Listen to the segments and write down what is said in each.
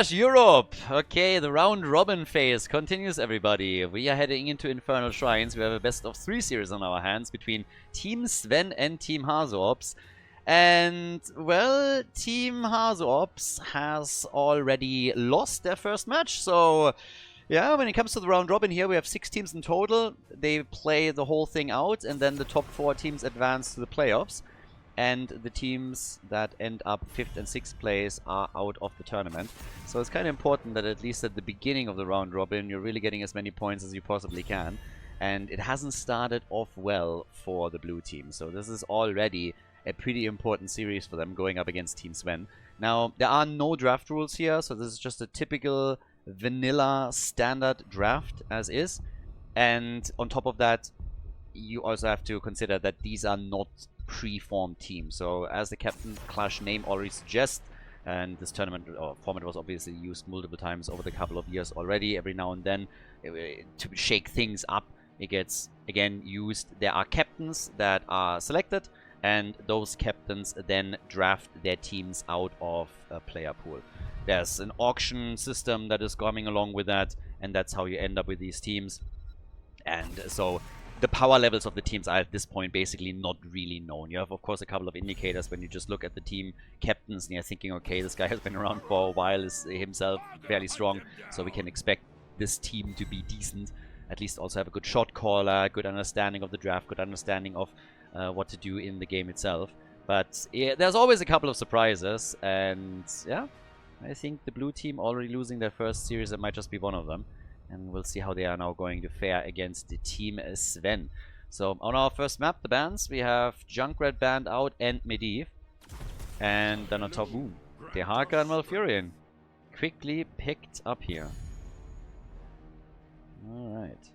Europe. Okay, the round robin phase continues, everybody. We are heading into Infernal Shrines. We have a best of 3 series on our hands between Team Sven and Team HasuObs. And, well, Team HasuObs has already lost their first match. So, yeah, when it comes to the round robin here, we have 6 teams in total. They play the whole thing out, and then the top 4 teams advance to the playoffs. And the teams that end up 5th and 6th place are out of the tournament. So it's kind of important that at least at the beginning of the round robin, you're really getting as many points as you possibly can. And it hasn't started off well for the blue team. So this is already a pretty important series for them going up against Team Sven. Now, there are no draft rules here, so this is just a typical vanilla standard draft as is. And on top of that, you also have to consider that these are not pre-formed team. So as the Captain Clash name already suggests, and this tournament or format was obviously used multiple times over the couple of years already, every now and then to shake things up, it gets again used. There are captains that are selected, and those captains then draft their teams out of a player pool. There's an auction system that is coming along with that, and that's how you end up with these teams. And so the power levels of the teams are at this point basically not really known. You have, of course, a couple of indicators when you just look at the team captains and you're thinking, okay, this guy has been around for a while, is himself fairly strong, so we can expect this team to be decent. At least also have a good shot caller, good understanding of the draft, good understanding of what to do in the game itself. But yeah, there's always a couple of surprises, and yeah, I think the blue team already losing their first series, that might just be one of them. And we'll see how they are now going to fare against the Team Sven. So on our first map, the bands, we have Junkrat band out and Medivh. And then on top, Tehaka and Malfurion quickly picked up here. Alright.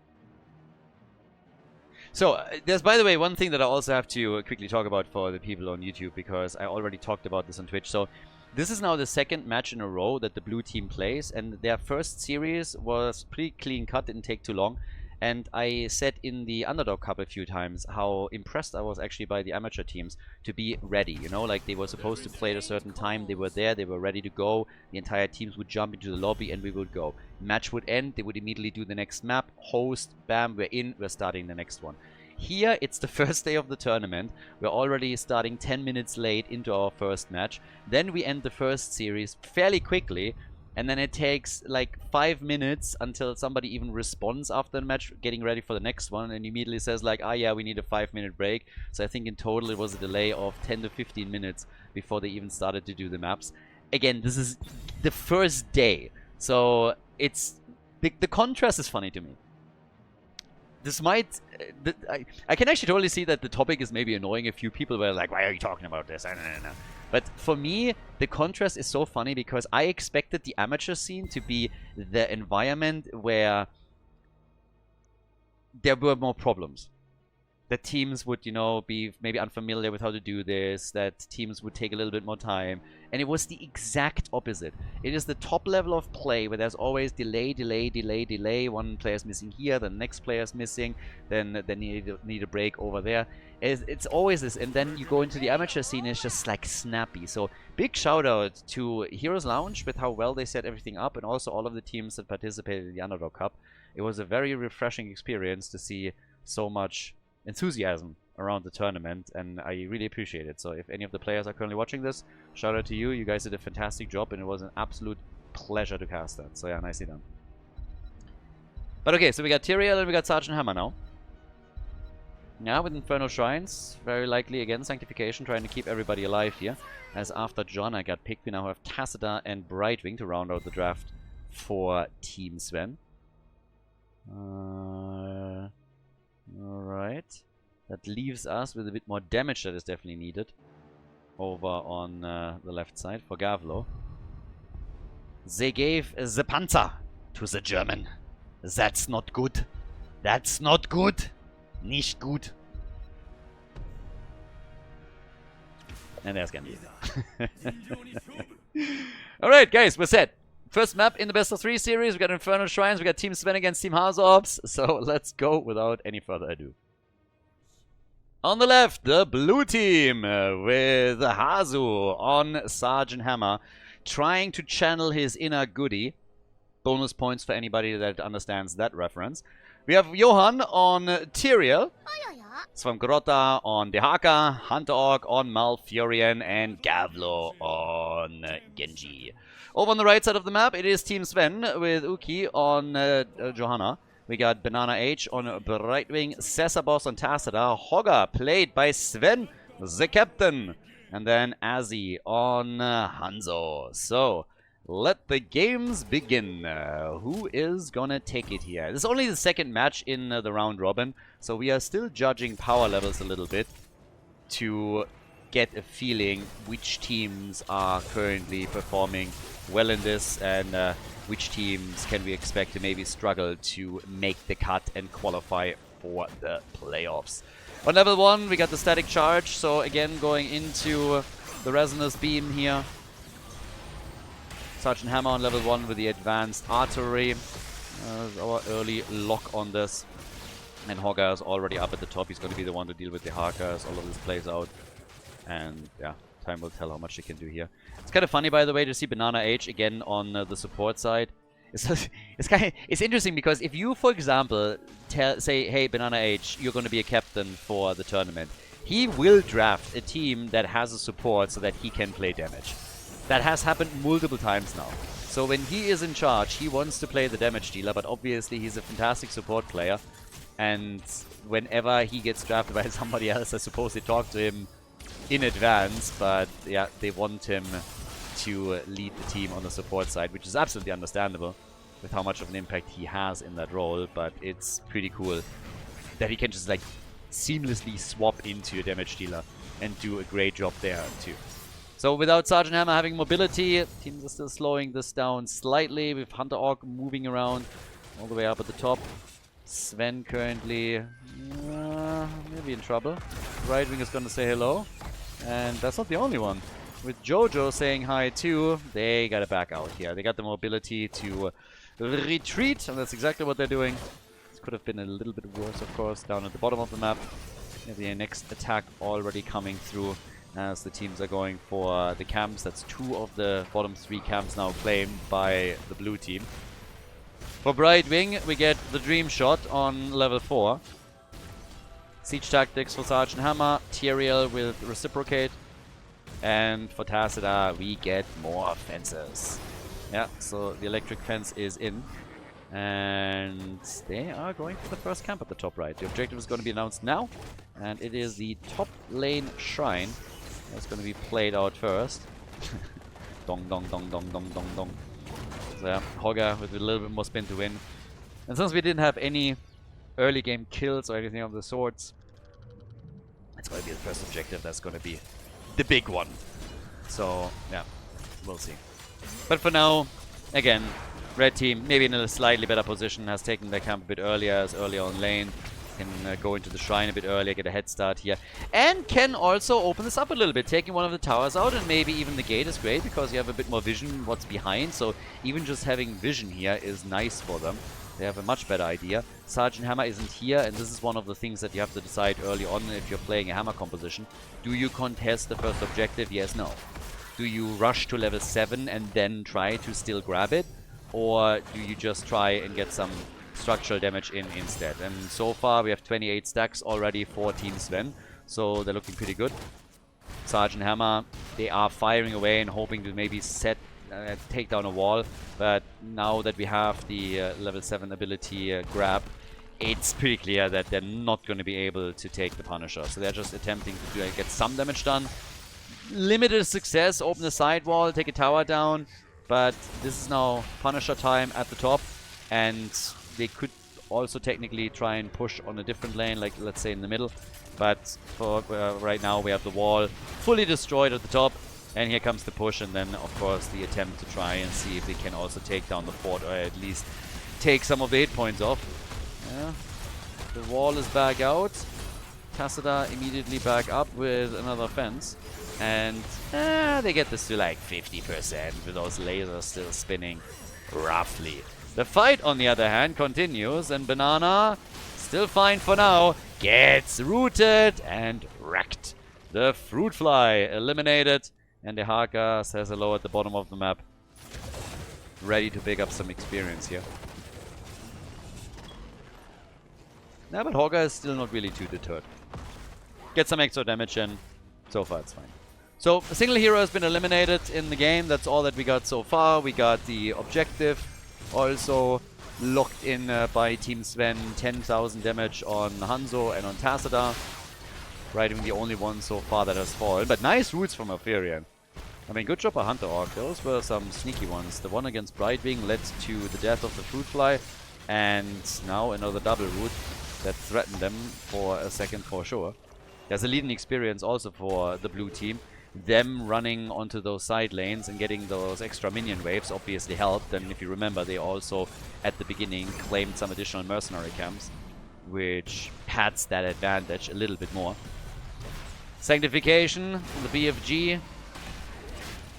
So, there's, by the way, one thing that I also have to quickly talk about for the people on YouTube, because I already talked about this on Twitch. So, this is now the second match in a row that the blue team plays, and their first series was pretty clean cut, didn't take too long. And I said in the Underdog Cup a few times how impressed I was actually by the amateur teams to be ready. You know, like they were supposed to play at a certain time, they were there, they were ready to go. The entire teams would jump into the lobby and we would go. Match would end, they would immediately do the next map, host, bam, we're in, we're starting the next one. Here, it's the first day of the tournament. We're already starting 10 minutes late into our first match. Then we end the first series fairly quickly. And then it takes like 5 minutes until somebody even responds after the match, getting ready for the next one. And immediately says like, ah yeah, we need a 5-minute break. So I think in total it was a delay of 10 to 15 minutes before they even started to do the maps. Again, this is the first day. So it's... The contrast is funny to me. This might... I can actually totally see that the topic is maybe annoying a few people where like, why are you talking about this? No. But for me, the contrast is so funny because I expected the amateur scene to be the environment where there were more problems. That teams would, you know, be maybe unfamiliar with how to do this, that teams would take a little bit more time. And it was the exact opposite. It is the top level of play where there's always delay. One player's missing here, the next player's missing, then they need a break over there. It's always this, and then you go into the amateur scene, it's just like snappy. So big shout out to Heroes Lounge with how well they set everything up, and also all of the teams that participated in the Underdog Cup. It was a very refreshing experience to see so much enthusiasm around the tournament, and I really appreciate it. So if any of the players are currently watching this, shout out to you. You guys did a fantastic job, and it was an absolute pleasure to cast that. So yeah, nicely done. But okay, so we got Tyrael and we got Sergeant Hammer now. Yeah, with Infernal Shrines, very likely again Sanctification, trying to keep everybody alive here. As after Jonna got picked, we now have Tacita and Brightwing to round out the draft for Team Sven. Alright. That leaves us with a bit more damage that is definitely needed over on the left side for Gavlo. They gave the Panzer to the German. That's not good. That's not good. Nicht gut. And there's Gandhi. Alright, guys, we're set. First map in the best of 3 series. We got Infernal Shrines. We got Team Sven against Team HasuObs. So let's go without any further ado. On the left, the blue team with Hasu on Sergeant Hammer. trying to channel his inner goodie. Bonus points for anybody that understands that reference. We have Johan on Tyrael, Sven on Dehaka, Hunter Orc on Malfurion, and Gavlo on Genji. Over on the right side of the map, it is Team Sven with Uki on Johanna. We got Banana H on Brightwing, Cesarboss on Tassadar, Hogger played by Sven, the captain, and then Azzy on Hanzo. So, let the games begin. Who is gonna take it here? This is only the second match in the round robin, so we are still judging power levels a little bit to get a feeling which teams are currently performing well in this and which teams can we expect to maybe struggle to make the cut and qualify for the playoffs. On level 1 we got the static charge, so again going into the resonance beam here. Sergeant Hammer on level 1 with the advanced artillery. Our early lock on this. And Hogger is already up at the top. He's going to be the one to deal with the Haka as all of this plays out. And yeah, time will tell how much he can do here. It's kind of funny, by the way, to see Banana H again on the support side. It's interesting because if you, for example, say, hey, Banana H, you're going to be a captain for the tournament, he will draft a team that has a support so that he can play damage. That has happened multiple times now. So when he is in charge, he wants to play the damage dealer, but obviously he's a fantastic support player. And whenever he gets drafted by somebody else, I suppose they talk to him in advance, but yeah, they want him to lead the team on the support side, which is absolutely understandable with how much of an impact he has in that role, but it's pretty cool that he can just like seamlessly swap into a damage dealer and do a great job there too. So without Sergeant Hammer having mobility, teams are still slowing this down slightly with Hunter Orc moving around all the way up at the top. Sven currently maybe in trouble. Right wing is going to say hello, and that's not the only one. With Jojo saying hi too, they gotta back out here. They got the mobility to retreat, and that's exactly what they're doing. This could have been a little bit worse, of course, down at the bottom of the map. The next attack already coming through as the teams are going for the camps. That's 2 of the bottom 3 camps now claimed by the blue team. For Brightwing, we get the Dream Shot on level 4. Siege Tactics for Sergeant Hammer, Tyrael with Reciprocate, and for Tassadar we get more fences. Yeah, so the electric fence is in, and they are going for the first camp at the top right. The objective is going to be announced now, and it is the top lane shrine that's going to be played out first. Dong dong dong dong dong dong dong. So yeah, Hogger with a little bit more spin to win. And since we didn't have any early game kills or anything of the sorts, it's going to be the first objective that's going to be the big one. So yeah, we'll see. But for now, again, red team maybe in a slightly better position, has taken their camp a bit earlier, is earlier on lane, can go into the shrine a bit earlier, get a head start here, and can also open this up a little bit. Taking one of the towers out and maybe even the gate is great because you have a bit more vision what's behind, so even just having vision here is nice for them. They have a much better idea. Sergeant Hammer isn't here, and this is one of the things that you have to decide early on if you're playing a Hammer composition. Do you contest the first objective? Yes, no. Do you rush to level 7 and then try to still grab it? Or do you just try and get some structural damage in instead? And so far we have 28 stacks already for Team Sven, so they're looking pretty good. Sergeant Hammer, they are firing away and hoping to maybe take down a wall, but now that we have the level 7 ability grab, it's pretty clear that they're not going to be able to take the Punisher. So they're just attempting to get some damage done. Limited success, open the side wall, take a tower down, but this is now Punisher time at the top, and they could also technically try and push on a different lane, like let's say in the middle, but for right now we have the wall fully destroyed at the top, and here comes the push, and then of course the attempt to try and see if they can also take down the fort, or at least take some of the hit points off. Yeah. The wall is back out. Tassadar immediately back up with another fence. And they get this to like 50% with those lasers still spinning roughly. The fight, on the other hand, continues, and Banana, still fine for now, gets rooted and wrecked. The Fruit Fly eliminated, And the Haka says hello at the bottom of the map. Ready to pick up some experience here. Nah, but Hogger is still not really too deterred. Get some extra damage in. So far it's fine. So, a single hero has been eliminated in the game. That's all that we got so far. We got the objective also locked in by Team Sven. 10,000 damage on Hanzo and on Tassadar. Right, the only one so far that has fallen. But nice roots from Alfarian. I mean, good job by Hunter Orc. Those were some sneaky ones. The one against Brightwing led to the death of the Fruit Fly. And now another double root that threatened them for a second for sure. There's a leading experience also for the blue team. Them running onto those side lanes and getting those extra minion waves obviously helped. And if you remember, they also, at the beginning, claimed some additional mercenary camps, which pads that advantage a little bit more. Sanctification, the BFG.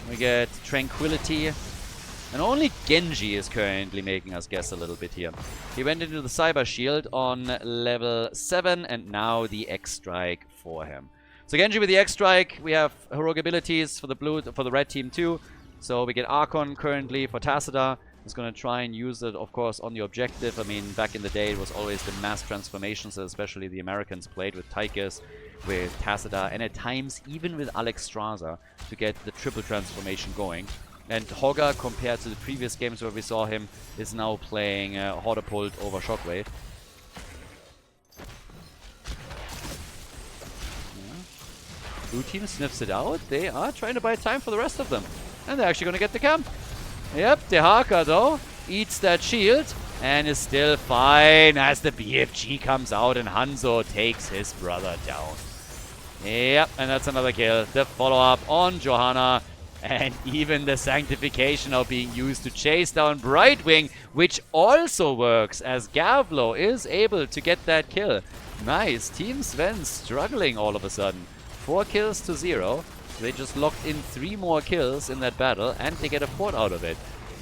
We get Tranquility. And only Genji is currently making us guess a little bit here. He went into the Cyber Shield on level 7, and now the X-Strike for him. So Genji with the X-Strike, we have heroic abilities for the red team too. So we get Archon currently for Tassadar. He's going to try and use it, of course, on the objective. I mean, back in the day, it was always the mass transformations that especially the Americans played with Tychus, with Tassadar, and at times even with Alex Strasser to get the triple transformation going. And Hogger, compared to the previous games where we saw him, is now playing Hordapult over Shockwave. Blue team sniffs it out. They are trying to buy time for the rest of them. And they're actually going to get the camp. Yep, the Haka though eats that shield and is still fine as the BFG comes out and Hanzo takes his brother down. Yep, and that's another kill. The follow-up on Johanna. And even the Sanctification now being used to chase down Brightwing, which also works as Gavlo is able to get that kill. Nice. Team Sven struggling all of a sudden. 4 kills to 0. They just locked in 3 more kills in that battle and they get a 4th out of it.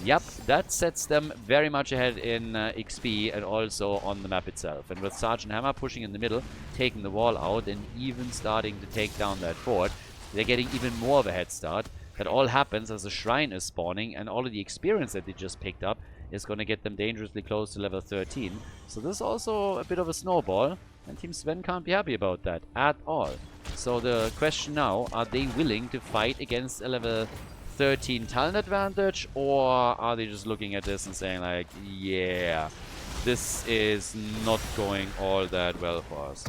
Yep, that sets them very much ahead in XP and also on the map itself. And with Sergeant Hammer pushing in the middle, taking the wall out and even starting to take down that fort, they're getting even more of a head start. That all happens as a shrine is spawning and all of the experience that they just picked up is going to get them dangerously close to level 13. So this is also a bit of a snowball and Team Sven can't be happy about that at all. So the question now, are they willing to fight against a level 13 talent advantage, or are they just looking at this and saying like, yeah, this is not going all that well for us.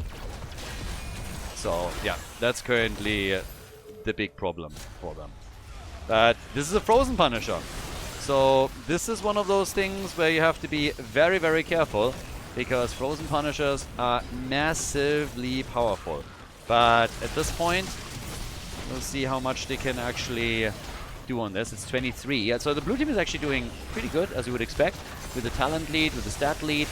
So yeah, that's currently the big problem for them. But this is a Frozen Punisher. So this is one of those things where you have to be very, very careful because Frozen Punishers are massively powerful. But at this point, we'll see how much they can actually do on this. It's 23. So the blue team is actually doing pretty good, as you would expect, with the talent lead, with the stat lead.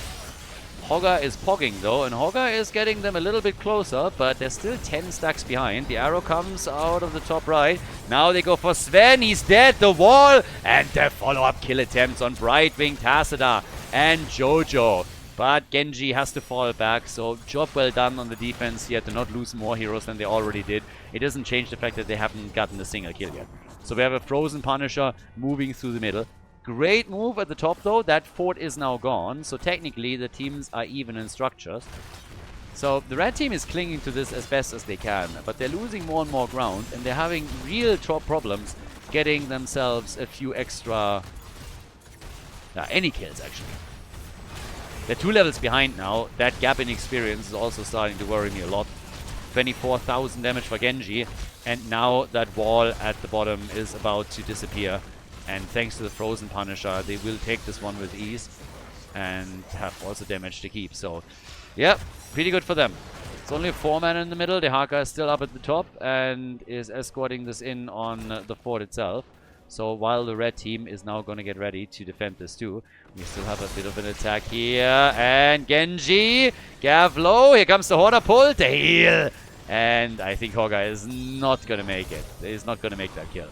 Hogger is pogging though, and Hogger is getting them a little bit closer, but they're still 10 stacks behind. The arrow comes out of the top right. Now they go for Sven. He's dead. The wall, and the follow-up kill attempts on Brightwing, Tassadar, and Jojo. But Genji has to fall back, so job well done on the defense here to not lose more heroes than they already did. It doesn't change the fact that they haven't gotten a single kill yet. So we have a Frozen Punisher moving through the middle. Great move at the top though. That fort is now gone, so technically the teams are even in structures. So the red team is clinging to this as best as they can, but they're losing more and more ground, and they're having real top problems getting themselves a few extra... any kills actually. They're 2 levels behind now. That gap in experience is also starting to worry me a lot. 24,000 damage for Genji, and now that wall at the bottom is about to disappear. And thanks to the Frozen Punisher, they will take this one with ease and have also damage to keep. So, yeah, pretty good for them. It's only a 4-man in the middle. The Haka is still up at the top and is escorting this in on the fort itself. So while the red team is now going to get ready to defend this too, we still have a bit of an attack here. And Genji, Gavlo, here comes the Hordapult, the heal. And I think Hogger is not going to make it. He's not going to make that kill.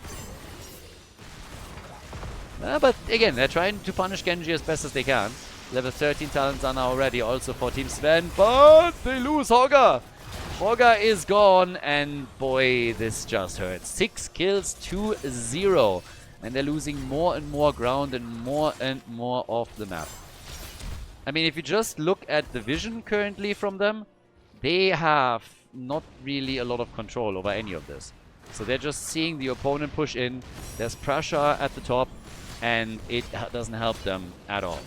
But again, they're trying to punish Genji as best as they can. Level 13 talents are now ready also for Team Sven, but they lose Hogger. Hogger is gone, and boy, this just hurts. 6 kills to 0. And they're losing more and more ground and more of the map. I mean, if you just look at the vision currently from them, they have not really a lot of control over any of this. So they're just seeing the opponent push in. There's pressure at the top, and it doesn't help them at all.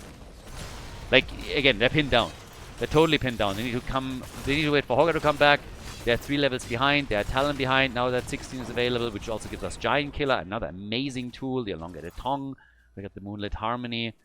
Like, again, they're pinned down. They're totally pinned down. They need to wait for Hogger to come back. They're 3 levels behind. They're Talon behind. Now that 16 is available, which also gives us Giant Killer, another amazing tool. The Elongated Tongue. We got the Moonlit Harmony.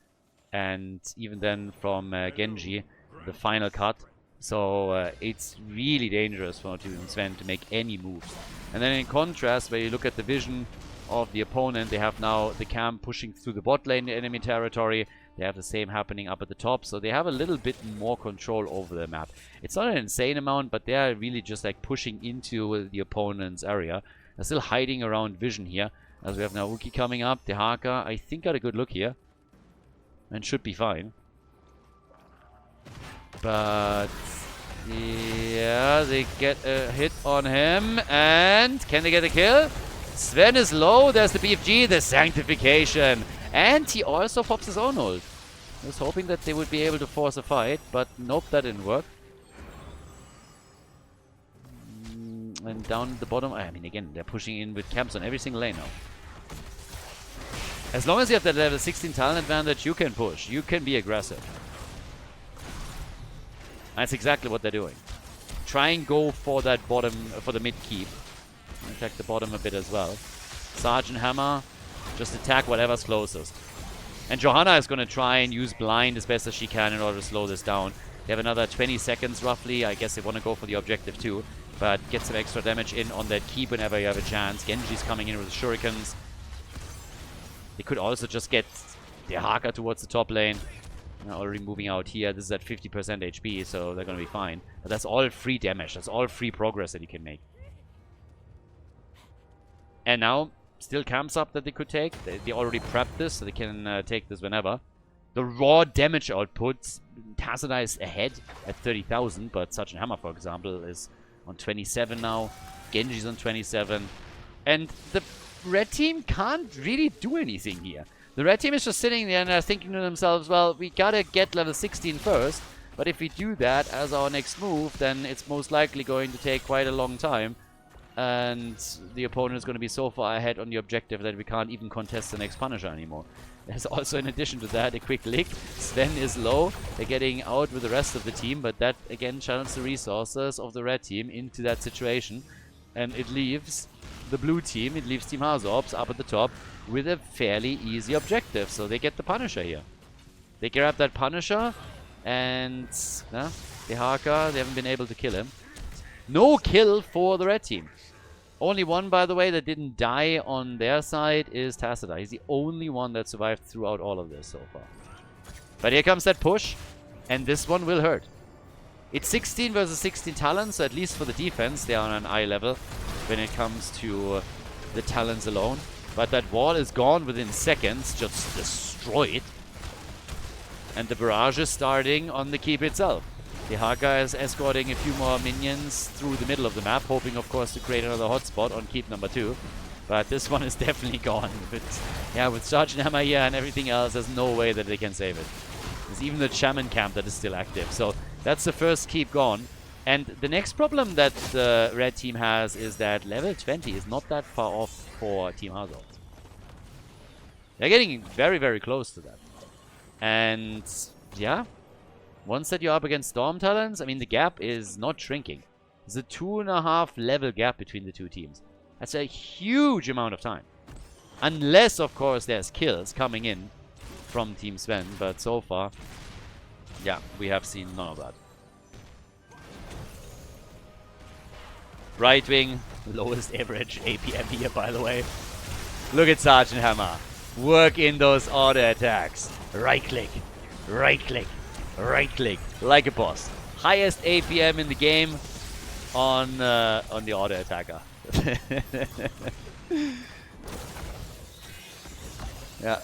And even then from Genji, the final cut. So it's really dangerous for Team Sven to make any moves. And then in contrast, where you look at the vision of the opponent, they have now the camp pushing through the bot lane, the enemy territory. They have the same happening up at the top, so they have a little bit more control over the map. It's not an insane amount, but they are really just like pushing into the opponent's area. They're still hiding around vision here, as we have now Uki coming up. The Haka, I think, got a good look here, and should be fine. But yeah, they get a hit on him, and can they get a kill? Sven is low. There's the BFG, the Sanctification. And he also pops his own ult. I was hoping that they would be able to force a fight, but nope, that didn't work. And down at the bottom, I mean, again, they're pushing in with camps on every single lane now. As long as you have that level 16 talent advantage, you can push. You can be aggressive. That's exactly what they're doing. Try and go for that bottom, for the mid keep. Attack the bottom a bit as well. Sergeant Hammer. Just attack whatever's closest. And Johanna is going to try and use blind as best as she can in order to slow this down. They have another 20 seconds roughly. I guess they want to go for the objective too. But get some extra damage in on that keep whenever you have a chance. Genji's coming in with shurikens. They could also just get the Haka towards the top lane. They're already moving out here. This is at 50% HP, so they're going to be fine. But that's all free damage. That's all free progress that you can make. And now, still camps up that they could take. They already prepped this, so they can take this whenever. The raw damage output, Tazada is ahead at 30,000, but Sergeant Hammer, for example, is on 27 now. Genji's on 27. And the red team can't really do anything here. The red team is just sitting there and they're thinking to themselves, well, we gotta get level 16 first, but if we do that as our next move, then it's most likely going to take quite a long time. And the opponent is going to be so far ahead on the objective that we can't even contest the next Punisher anymore. There's also, in addition to that, a quick lick. Sven is low. They're getting out with the rest of the team, but that, again, channels the resources of the red team into that situation. And it leaves the blue team, it leaves Team HasuObs up at the top with a fairly easy objective. So they get the Punisher here. They grab that Punisher, and the Haka, they haven't been able to kill him. No kill for the red team. Only one, by the way, that didn't die on their side is Tazada. He's the only one that survived throughout all of this so far. But here comes that push, and this one will hurt. It's 16 versus 16 talents, so at least for the defense, they are on an eye level when it comes to the talents alone. But that wall is gone within seconds, just destroyed. And the barrage is starting on the keep itself. The Haka is escorting a few more minions through the middle of the map, hoping, of course, to create another hotspot on keep number 2. But this one is definitely gone. With Sergeant Hammer here and everything else, there's no way that they can save it. There's even the Shaman camp that is still active. So that's the first keep gone. And the next problem that the red team has is that level 20 is not that far off for Team HasuObs. They're getting very, very close to that. And yeah, once that you're up against Storm Talons, I mean, the gap is not shrinking. There's a 2.5 level gap between the two teams. That's a huge amount of time. Unless, of course, there's kills coming in from Team Sven. But so far, yeah, we have seen none of that. Right wing, lowest average APM here, by the way. Look at Sergeant Hammer. Work in those auto attacks. Right click, right click, right click, like a boss. Highest APM in the game on the auto attacker. Yeah,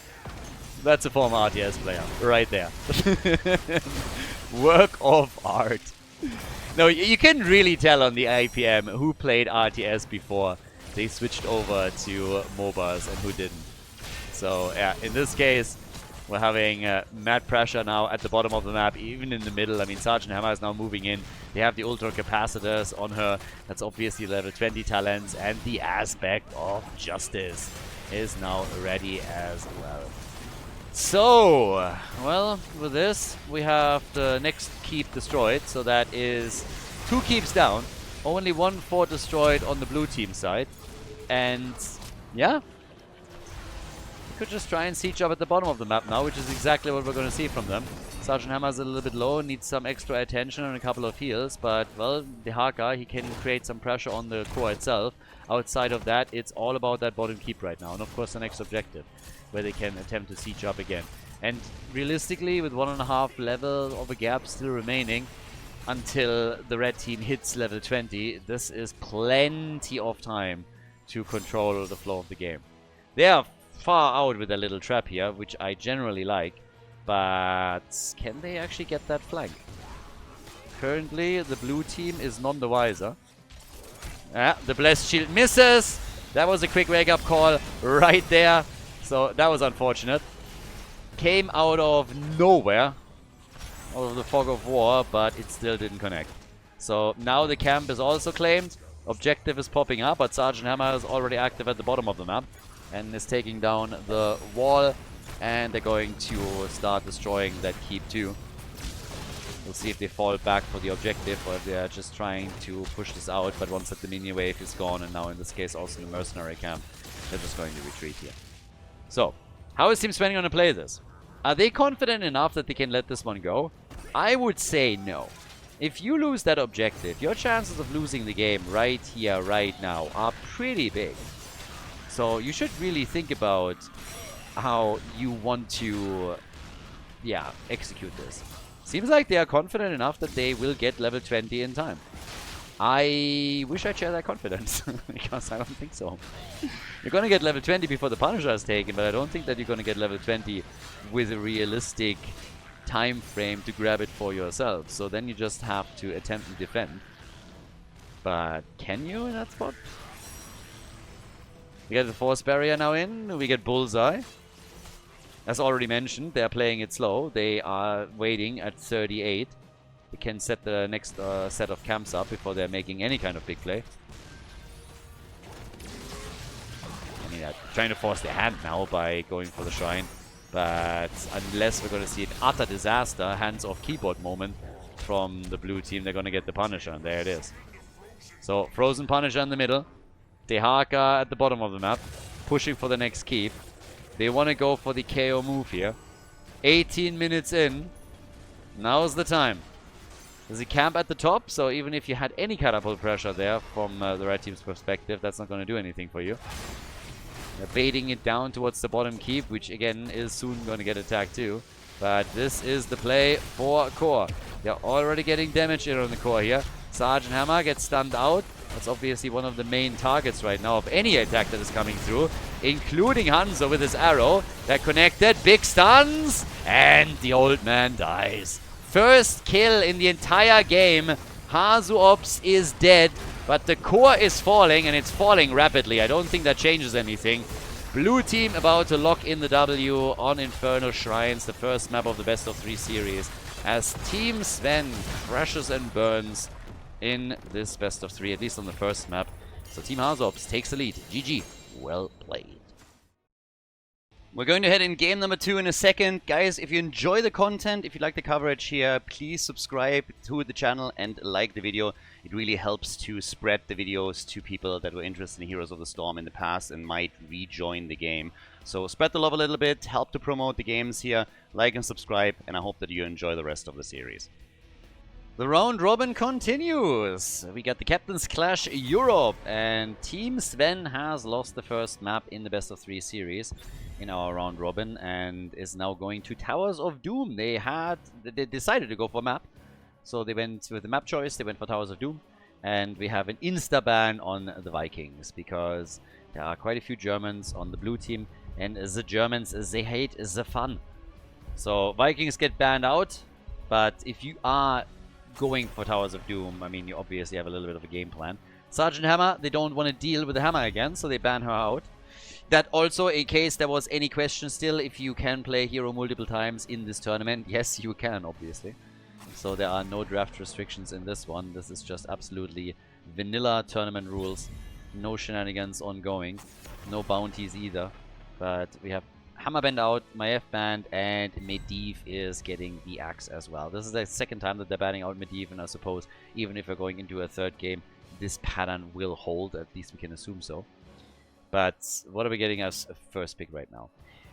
that's a former RTS player right there. Work of art. No, you can really tell on the IPM who played RTS before they switched over to MOBAs and who didn't. So yeah, in this case, we're having mad pressure now at the bottom of the map, even in the middle. I mean, Sergeant Hammer is now moving in. They have the ultra capacitors on her. That's obviously level 20 talents, and the aspect of justice is now ready as well. So, well, with this, we have the next keep destroyed. So that is 2 keeps down. Only 1 fort destroyed on the blue team side. And, yeah. We could just try and siege up at the bottom of the map now, which is exactly what we're going to see from them. Sergeant Hammer's a little bit low, needs some extra attention and a couple of heals. But, well, the Haka, he can create some pressure on the core itself. Outside of that, it's all about that bottom keep right now. And, of course, the next objective, where they can attempt to siege up again. And realistically, with 1.5 level of a gap still remaining until the red team hits level 20, this is plenty of time to control the flow of the game. They are far out with their little trap here, which I generally like, but can they actually get that flank? Currently, the blue team is none the wiser. The blessed shield misses! That was a quick wake-up call right there. So that was unfortunate. Came out of nowhere, out of the fog of war, but it still didn't connect. So now the camp is also claimed. Objective is popping up, but Sergeant Hammer is already active at the bottom of the map and is taking down the wall. And they're going to start destroying that keep too. We'll see if they fall back for the objective or if they're just trying to push this out. But once that the mini wave is gone, and now in this case also the mercenary camp, they're just going to retreat here. So, how is Team Sven going to play this? Are they confident enough that they can let this one go? I would say no. If you lose that objective, your chances of losing the game right here, right now, are pretty big. So you should really think about how you want to, execute this. Seems like they are confident enough that they will get level 20 in time. I wish I'd share that confidence, because I don't think so. You're going to get level 20 before the Punisher is taken, but I don't think that you're going to get level 20 with a realistic time frame to grab it for yourself. So then you just have to attempt to defend. But can you in that spot? We get the force barrier now in. We get Bullseye. As already mentioned, they're playing it slow. They are waiting at 38. They can set the next set of camps up before they're making any kind of big play. I mean, they're trying to force their hand now by going for the shrine. But unless we're going to see an utter disaster, hands-off keyboard moment from the blue team, they're going to get the Punisher. And there it is. So, Frozen Punisher in the middle. Dehaka at the bottom of the map, pushing for the next keep. They want to go for the KO move here. 18 minutes in. Now's the time. There's a camp at the top, so even if you had any catapult pressure there from the red team's perspective, that's not going to do anything for you. They're baiting it down towards the bottom keep, which again is soon going to get attacked too. But this is the play for core. They're already getting damage in on the core here. Sergeant Hammer gets stunned out. That's obviously one of the main targets right now of any attack that is coming through, including Hanzo with his arrow. They're connected, big stuns, and the old man dies. First kill in the entire game. HasuObs is dead, but the core is falling, and it's falling rapidly. I don't think that changes anything. Blue team about to lock in the W on Infernal Shrines, the first map of the best of 3 series, as Team Sven crashes and burns in this best of 3, at least on the first map. So Team HasuObs takes the lead. GG. Well played. We're going to head in game number 2 in a second. Guys, if you enjoy the content, if you like the coverage here, please subscribe to the channel and like the video. It really helps to spread the videos to people that were interested in Heroes of the Storm in the past and might rejoin the game. So spread the love a little bit, help to promote the games here, like and subscribe, and I hope that you enjoy the rest of the series. The round robin continues. We got the Captain's Clash Europe, and Team Sven has lost the first map in the best of 3 series in our round robin and is now going to Towers of Doom. They decided to go for map, so they went with the map choice. They went for Towers of Doom, and we have an insta ban on the Vikings because there are quite a few Germans on the blue team, and the Germans, they hate the fun. So Vikings get banned out, but if you are going for Towers of Doom, I mean, you obviously have a little bit of a game plan. Sergeant Hammer, they don't want to deal with the hammer again, so they ban her out. That also, in case there was any question still, if you can play hero multiple times in this tournament, yes, you can, obviously. So there are no draft restrictions in this one. This is just absolutely vanilla tournament rules. No shenanigans ongoing. No bounties either. But we have Hammerband out, Maiev banned, and Medivh is getting the axe as well. This is the second time that they're banning out Medivh, and I suppose even if we're going into a third game, this pattern will hold. At least we can assume so. But what are we getting as a first pick right now?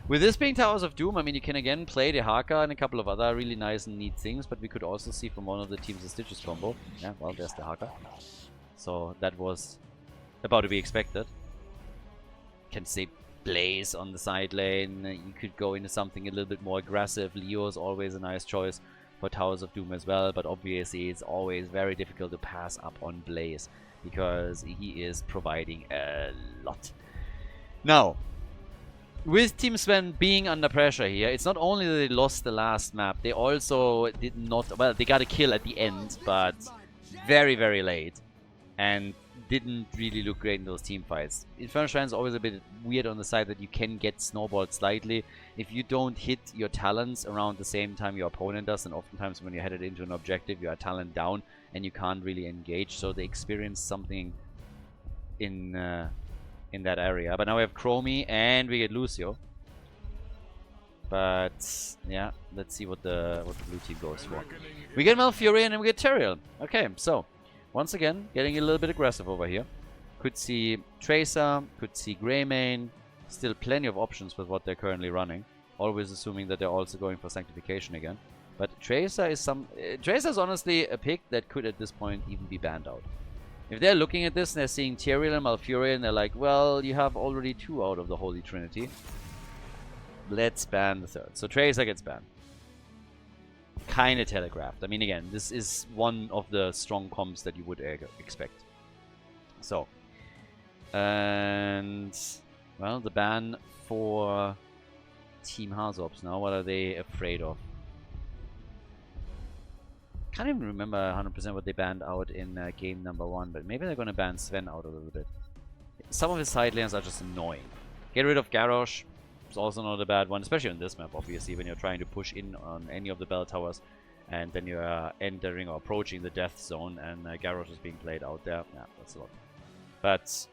With this being Towers of Doom, I mean, you can again play the Haka and a couple of other really nice and neat things, but we could also see from one of the teams the Stitches combo. Yeah, well, there's the Haka. So that was about to be expected. Can say Blaze on the side lane. You could go into something a little bit more aggressive. Leo is always a nice choice for Towers of Doom as well, but obviously it's always very difficult to pass up on Blaze because he is providing a lot. Now, with Team Sven being under pressure here, it's not only that they lost the last map, they also did not... Well, they got a kill at the end, but very, very late. And didn't really look great in those team fights. Infernal Shrine is always a bit weird on the side that you can get snowballed slightly. If you don't hit your talents around the same time your opponent does, and oftentimes when you're headed into an objective, you are talent down and you can't really engage. So they experience something in that area. But now we have Chromie and we get Lucio. But yeah, let's see what the blue team goes for. We get Malfurion and we get Teriel. Okay, so once again, getting a little bit aggressive over here. Could see Tracer, could see Greymane. Still plenty of options with what they're currently running. Always assuming that they're also going for Sanctification again. But Tracer is Tracer's honestly a pick that could at this point even be banned out. If they're looking at this and they're seeing Teriel and Malfurion, they're like, well, you have already 2 out of the Holy Trinity. Let's ban the 3rd. So Tracer gets banned. Kind of telegraphed. I mean, again, this is one of the strong comps that you would expect. So, and well, the ban for Team HasuObs now. What are they afraid of? Can't even remember 100% what they banned out in game number 1, but maybe they're going to ban Sven out a little bit. Some of his side lanes are just annoying. Get rid of Garrosh. It's also not a bad one, especially on this map, obviously, when you're trying to push in on any of the bell towers and then you're entering or approaching the death zone and Garrosh is being played out there. Yeah, that's a lot. But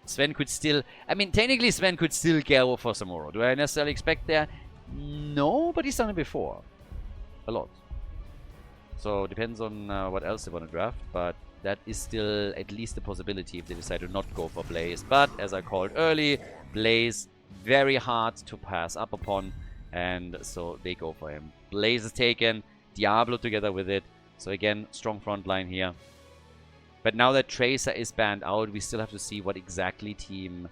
Sven could still... I mean, technically Sven could still go for Samuro. Do I necessarily expect there? No, but he's done it before. A lot. So, depends on what else they want to draft, but that is still at least a possibility if they decide to not go for Blaze. But, as I called early, Blaze... very hard to pass up upon, and so they go for him. Blaze is taken, Diablo together with it. So again, strong front line here. But now that Tracer is banned out, we still have to see what exactly Team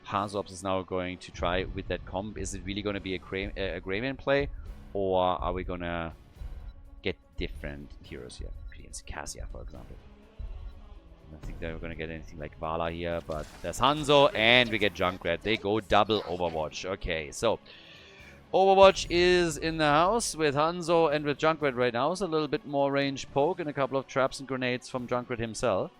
HasuObs is now going to try with that comp. Is it really going to be a Greymane play, or are we going to get different heroes here? Cassia, for example. I don't think they're going to get anything like Vala here, but there's Hanzo, and we get Junkrat. They go double Overwatch. Okay, so Overwatch is in the house with Hanzo and with Junkrat right now. So a little bit more range poke and a couple of traps and grenades from Junkrat himself.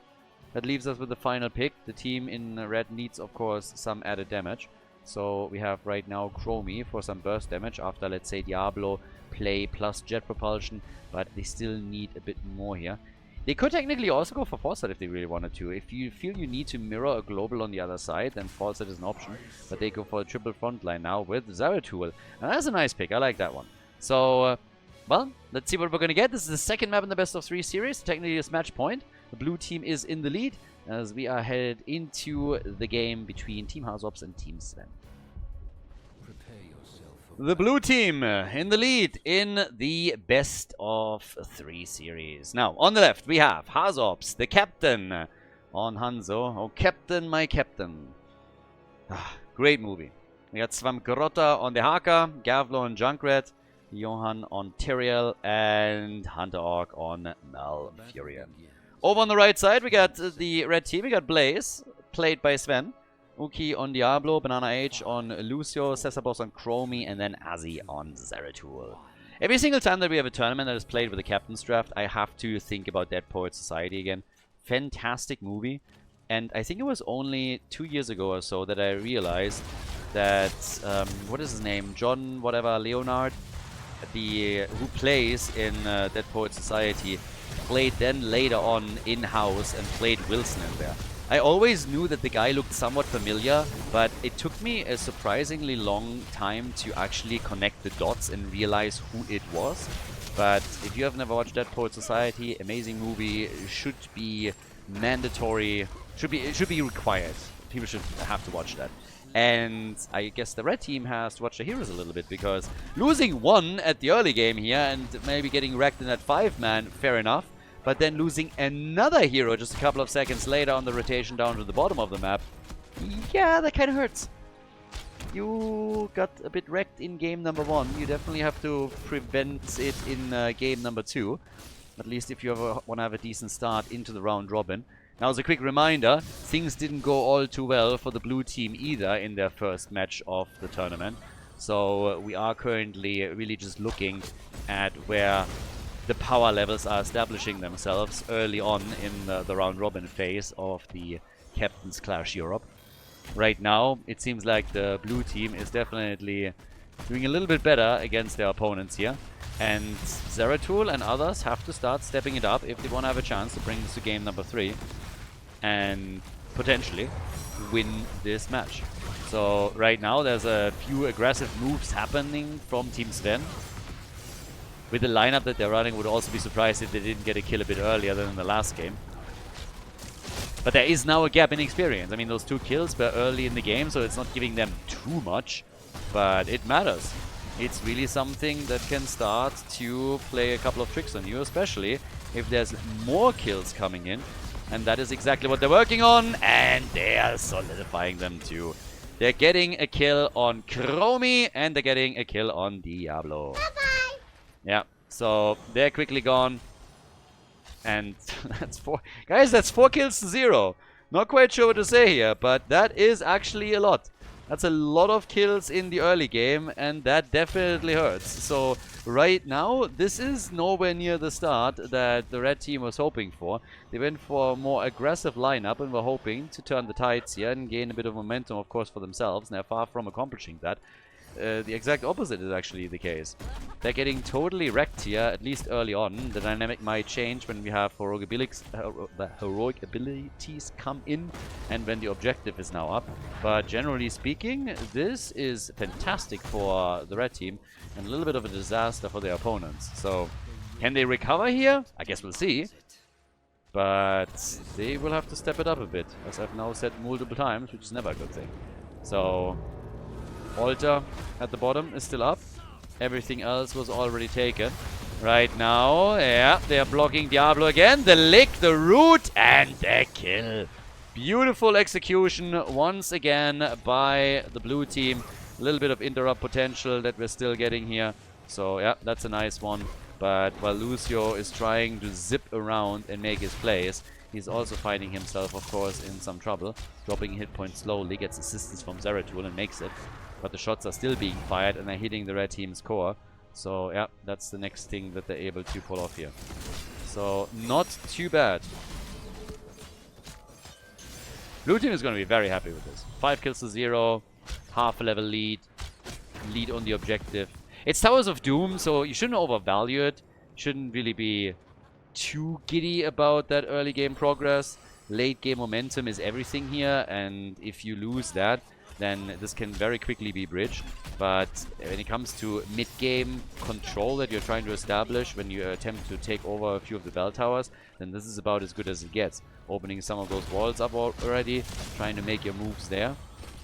That leaves us with the final pick. The team in red needs, of course, some added damage. So we have right now Chromie for some burst damage after, let's say, Diablo play plus jet propulsion, but they still need a bit more here. They could technically also go for Foresight if they really wanted to. If you feel you need to mirror a global on the other side, then Foresight is an option. But they go for a triple frontline now with Zeratul. And that's a nice pick. I like that one. So, well, let's see what we're going to get. This is the second map in the best of 3 series. Technically it's match point. The blue team is in the lead as we are headed into the game between Team HasuObs and Team Sven. The blue team in the lead in the best of 3 series. Now, on the left, we have HasuObs, the captain on Hanzo. Oh, captain, my captain. Great movie. We got Swamgrotta on the Haka, Gavlo on Junkrat, Johan on Teriel, and Hunter Orc on Malfurion. Over on the right side, we got the red team. We got Blaze, played by Sven. Uki on Diablo, Banana H on Lucio, Cesabos on Chromie, and then Azzy on Zeratul. Every single time that we have a tournament that is played with a captain's draft, I have to think about Dead Poets Society again. Fantastic movie. And I think it was only 2 years ago or so that I realized that, what is his name? John whatever Leonard, who plays in Dead Poets Society, played then later on in-house and played Wilson in there. I always knew that the guy looked somewhat familiar, but it took me a surprisingly long time to actually connect the dots and realize who it was. But if you have never watched Dead Poets Society, amazing movie, should be mandatory, it should be required. People should have to watch that. And I guess the red team has to watch the heroes a little bit, because losing 1 at the early game here and maybe getting wrecked in that 5-man, fair enough. But then losing another hero just a couple of seconds later on the rotation down to the bottom of the map, yeah, that kind of hurts. You got a bit wrecked in game number 1. You definitely have to prevent it in game number 2. At least if you ever want to have a decent start into the round robin. Now, as a quick reminder, things didn't go all too well for the blue team either in their first match of the tournament. So we are currently really just looking at where the power levels are establishing themselves early on in the round robin phase of the Captain's Clash Europe. Right now, it seems like the blue team is definitely doing a little bit better against their opponents here. And Zeratul and others have to start stepping it up if they want to have a chance to bring this to game number 3 and potentially win this match. So right now there's a few aggressive moves happening from Team Sven. With the lineup that they're running, would also be surprised if they didn't get a kill a bit earlier than in the last game. But there is now a gap in experience. I mean, those 2 kills were early in the game, so it's not giving them too much, but it matters. It's really something that can start to play a couple of tricks on you, especially if there's more kills coming in. And that is exactly what they're working on, and they are solidifying them too. They're getting a kill on Chromie, and they're getting a kill on Diablo. Bye-bye! Yeah, so they're quickly gone. And that's 4. Guys, that's 4 kills to 0. Not quite sure what to say here, but that is actually a lot. That's a lot of kills in the early game, and that definitely hurts. So right now, this is nowhere near the start that the red team was hoping for. They went for a more aggressive lineup and were hoping to turn the tides here and gain a bit of momentum, of course, for themselves. And they're far from accomplishing that. The exact opposite is actually the case. They're getting totally wrecked here, at least early on. The dynamic might change when we have the heroic abilities come in and when the objective is now up. But generally speaking, this is fantastic for the red team and a little bit of a disaster for their opponents. So, can they recover here? I guess we'll see. But they will have to step it up a bit, as I've now said multiple times, which is never a good thing. So, Altar at the bottom is still up. Everything else was already taken. Right now, yeah, they are blocking Diablo again. The lick, the root, and the kill. Beautiful execution once again by the blue team. A little bit of interrupt potential that we're still getting here. So, yeah, that's a nice one. But while Lucio is trying to zip around and make his plays, he's also finding himself, of course, in some trouble. Dropping hit points slowly, gets assistance from Zeratul and makes it. But the shots are still being fired and are hitting the red team's core. So, yeah, that's the next thing that they're able to pull off here. So, not too bad. Blue team is going to be very happy with this. 5 kills to 0, half a level lead on the objective. It's Towers of Doom, so you shouldn't overvalue it. Shouldn't really be too giddy about that early game progress. Late game momentum is everything here, and if you lose that, then this can very quickly be bridged. But when it comes to mid-game control that you're trying to establish when you attempt to take over a few of the bell towers, then this is about as good as it gets. Opening some of those walls up already, trying to make your moves there.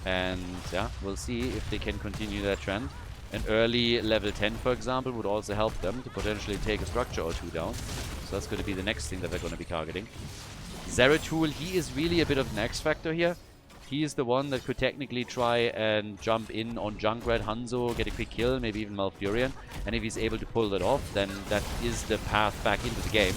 And yeah, we'll see if they can continue that trend. An early level 10, for example, would also help them to potentially take a structure or 2 down. So that's going to be the next thing that they're going to be targeting. Zeratul, he is really a bit of an X factor here. He is the one that could technically try and jump in on Junkrat, Hanzo, get a quick kill, maybe even Malfurion. And if he's able to pull that off, then that is the path back into the game.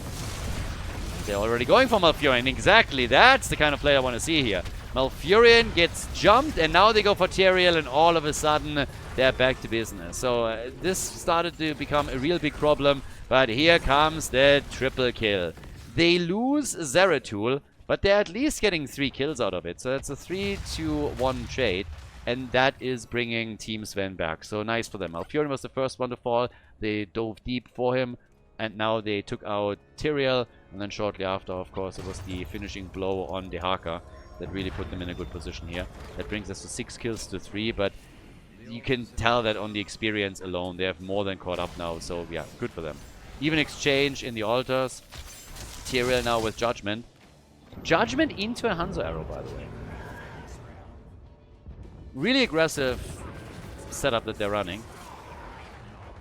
They're already going for Malfurion. Exactly, that's the kind of play I want to see here. Malfurion gets jumped, and now they go for Teriel, and all of a sudden, they're back to business. So this started to become a real big problem, but here comes the triple kill. They lose Zeratul, but they're at least getting 3 kills out of it. So that's a 3-2-1 trade, and that is bringing Team Sven back. So nice for them. Alfurion was the first one to fall. They dove deep for him, and now they took out Tyrael, and then shortly after, of course, it was the finishing blow on Dehaka that really put them in a good position here. That brings us to 6 kills to 3, but you can tell that on the experience alone, they have more than caught up now, so yeah, good for them. Even exchange in the altars. Tyrael now with Judgment. Judgment into a Hanzo arrow, by the way. Really aggressive setup that they're running.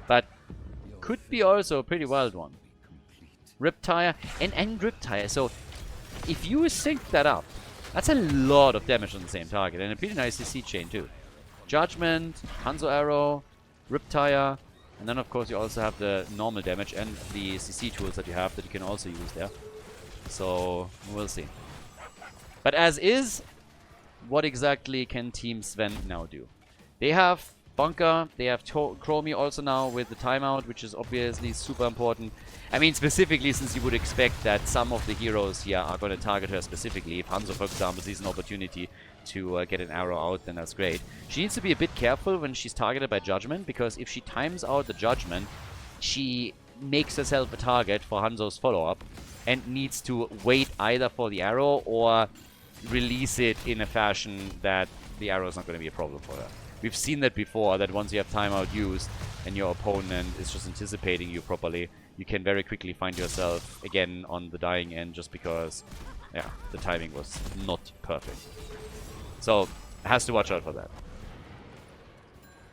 But could be also a pretty wild one. Riptire and Riptire. So if you sync that up, that's a lot of damage on the same target. And a pretty nice CC chain too. Judgment, Hanzo arrow, Riptire. And then, of course, you also have the normal damage and the CC tools that you have that you can also use there. So, we'll see. But as is, what exactly can Team Sven now do? They have Bunker, they have Chromie also now with the timeout, which is obviously super important. I mean, specifically since you would expect that some of the heroes here are going to target her specifically. If Hanzo, for example, sees an opportunity to get an arrow out, then that's great. She needs to be a bit careful when she's targeted by Judgment, because if she times out the Judgment, she makes herself a target for Hanzo's follow-up and needs to wait either for the arrow or release it in a fashion that the arrow is not going to be a problem for her. We've seen that before, that once you have timeout used and your opponent is just anticipating you properly, you can very quickly find yourself again on the dying end just because, yeah, the timing was not perfect. So, has to watch out for that.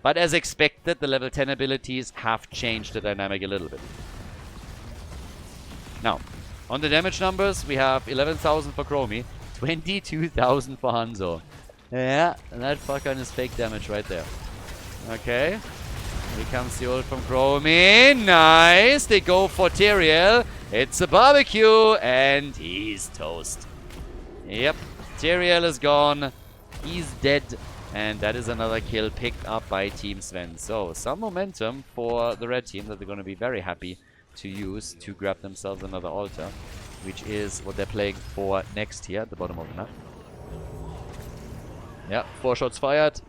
But as expected, the level 10 abilities have changed the dynamic a little bit. Now, on the damage numbers, we have 11,000 for Chromie, 22,000 for Hanzo. Yeah, and that fucking is fake damage right there. Okay. Here comes the ult from Chromie. Nice. They go for Tyrael. It's a barbecue, and he's toast. Yep. Tyrael is gone. He's dead. And that is another kill picked up by Team Sven. So, some momentum for the red team that they're going to be very happy to use to grab themselves another altar, which is what they're playing for next here at the bottom of the map. Yeah, 4 shots fired.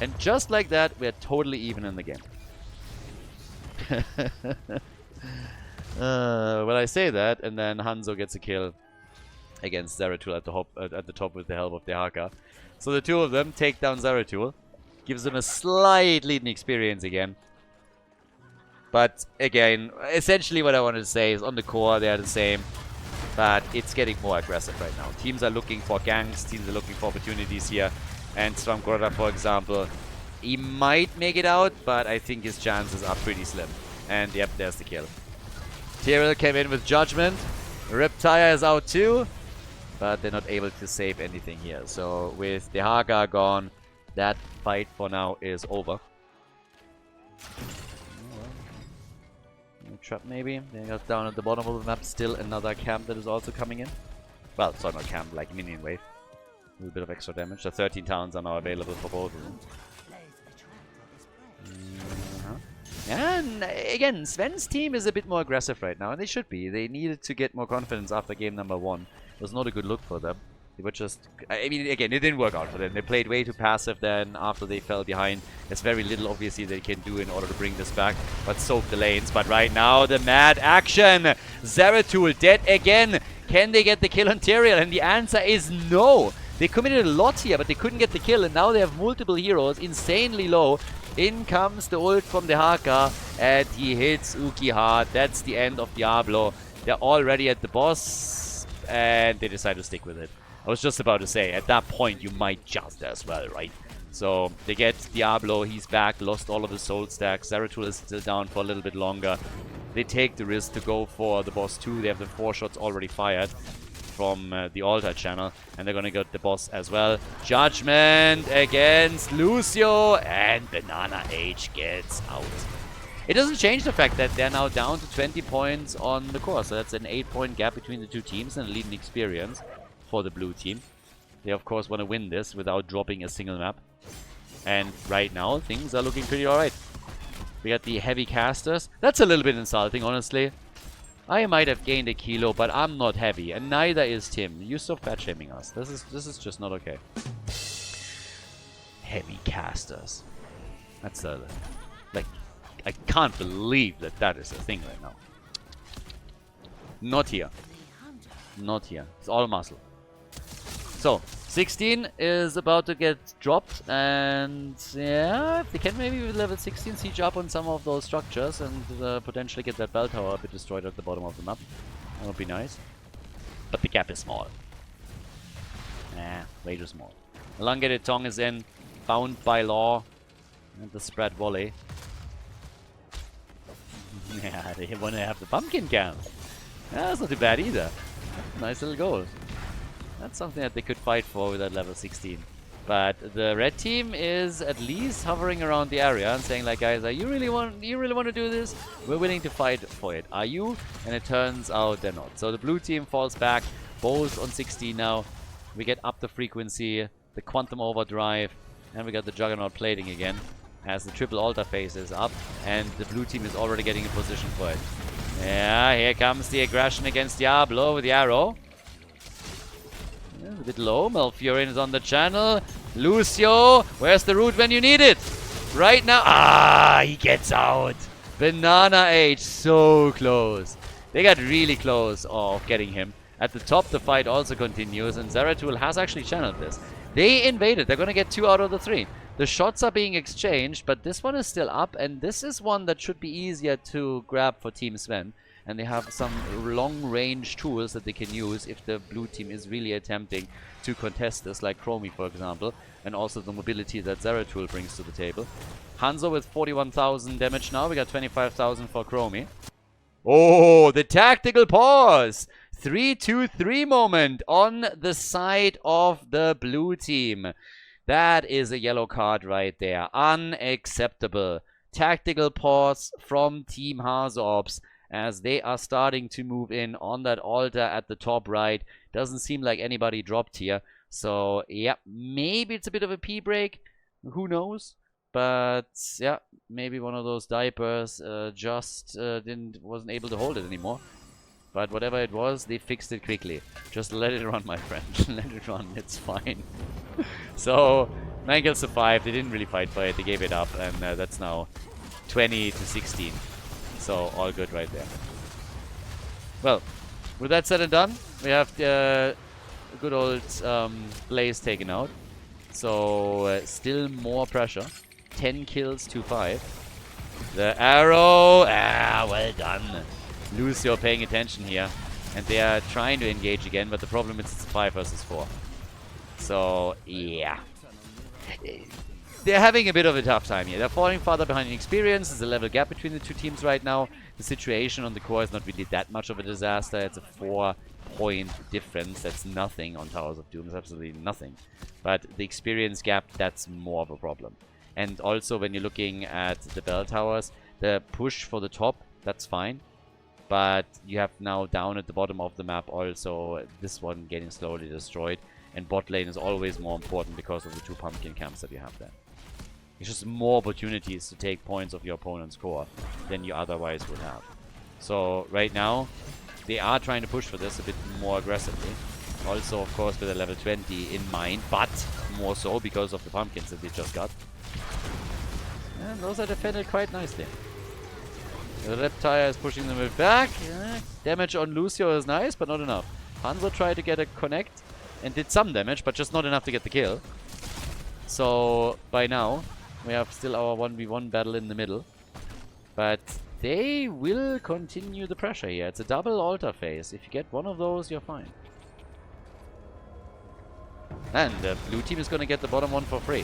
And just like that, we're totally even in the game. Well, I say that, and then Hanzo gets a kill against Zeratul at the top with the help of Dehaka. So the two of them take down Zeratul. Gives them a slight lead in experience again. But again, essentially what I wanted to say is on the core, they are the same. But it's getting more aggressive right now. Teams are looking for ganks, teams are looking for opportunities here. And Stormgorda, for example, he might make it out, but I think his chances are pretty slim. And yep, there's the kill. Tyrael came in with Judgment. Riptire is out too, but they're not able to save anything here. So with Dehaka gone, that fight for now is over. Trap maybe. Then goes down at the bottom of the map. Still another camp that is also coming in. Well, sorry, not camp, like minion wave. A little bit of extra damage. The 13 towns are now available for both of them. And again, Sven's team is a bit more aggressive right now, and they should be. They needed to get more confidence after game number 1. It was not a good look for them. They were just... I mean, again, it didn't work out for them. They played way too passive then after they fell behind. There's very little, obviously, they can do in order to bring this back, but soak the lanes. But right now, the mad action! Zeratul dead again! Can they get the kill on Tyrael? And the answer is no! They committed a lot here, but they couldn't get the kill, and now they have multiple heroes, insanely low. In comes the ult from Dehaka, and he hits Uki hard. That's the end of Diablo. They're already at the boss, and they decide to stick with it. I was just about to say, at that point, you might just as well, right? So, they get Diablo, he's back, lost all of his soul stacks. Zeratul is still down for a little bit longer. They take the risk to go for the boss too. They have the 4 shots already fired from the altar channel, and they're gonna get the boss as well. Judgment against Lucio, and Banana H gets out. It doesn't change the fact that they're now down to 20 points on the core, so that's an 8-point gap between the two teams and a leading experience for the blue team. They of course want to win this without dropping a single map. And right now, things are looking pretty alright. We got the heavy casters. That's a little bit insulting, honestly. I might have gained a kilo, but I'm not heavy, and neither is Tim. You stop fat shaming us. This is just not okay. Heavy casters. That's like, I can't believe that that is a thing right now. Not here. Not here. It's all muscle. So, 16 is about to get dropped, and yeah, if they can maybe with level 16 siege up on some of those structures and potentially get that bell tower a bit destroyed at the bottom of the map. That would be nice. But the gap is small. Nah, way too small. Elongated Tongue is in, bound by law, and the spread volley. Yeah, they want to have the pumpkin camp. Yeah, that's not too bad either. Nice little goal. That's something that they could fight for with that level 16. But the red team is at least hovering around the area and saying like, guys, you really want to do this? We're willing to fight for it. Are you? And it turns out they're not. So the blue team falls back, both on 16 now. We get up the frequency, the quantum overdrive, and we got the juggernaut plating again as the triple altar phase is up, and the blue team is already getting in position for it. Yeah, here comes the aggression against Diablo with the arrow. Yeah, a bit low. Malfurion is on the channel. Lucio, where's the root when you need it? Right now. Ah, he gets out. Banana Age, so close. They got really close of getting him. At the top, the fight also continues, and Zeratul has actually channeled this. They invaded. They're going to get 2 out of the 3. The shots are being exchanged, but this one is still up, and this is one that should be easier to grab for Team Sven. And they have some long-range tools that they can use if the blue team is really attempting to contest this, like Chromie, for example, and also the mobility that Zeratul brings to the table. Hanzo with 41,000 damage now. We got 25,000 for Chromie. Oh, the tactical pause! 3-2-3 moment on the side of the blue team. That is a yellow card right there. Unacceptable. Tactical pause from Team HasuObs as they are starting to move in on that altar at the top right. Doesn't seem like anybody dropped here. So, yeah, maybe it's a bit of a pee break. Who knows? But, yeah, maybe one of those diapers wasn't able to hold it anymore. But whatever it was, they fixed it quickly. Just let it run, my friend. Let it run. It's fine. So, 9 kills to 5. They didn't really fight for it. They gave it up. And that's now 20 to 16. So, all good right there. Well, with that said and done, we have the good old Blaze taken out. So, still more pressure. 10 kills to 5. The arrow. Ah, well done. Lucio paying attention here. And they are trying to engage again, but the problem is it's 5 versus 4. So, yeah. They're having a bit of a tough time here. They're falling farther behind in experience. There's a level gap between the two teams right now. The situation on the core is not really that much of a disaster. It's a 4-point difference. That's nothing on Towers of Doom. It's absolutely nothing. But the experience gap, that's more of a problem. And also, when you're looking at the bell towers, the push for the top, that's fine. But you have now down at the bottom of the map also this one getting slowly destroyed. And bot lane is always more important because of the 2 pumpkin camps that you have there. It's just more opportunities to take points of your opponent's core than you otherwise would have. So right now, they are trying to push for this a bit more aggressively. Also, of course, with a level 20 in mind, but more so because of the pumpkins that they just got. And those are defended quite nicely. The Reptile is pushing them a bit back. Damage on Lucio is nice, but not enough. Hanzo tried to get a connect and did some damage, but just not enough to get the kill. So, by now, we have still our 1v1 battle in the middle. But they will continue the pressure here. It's a double altar phase. If you get one of those, you're fine. And the blue team is going to get the bottom one for free.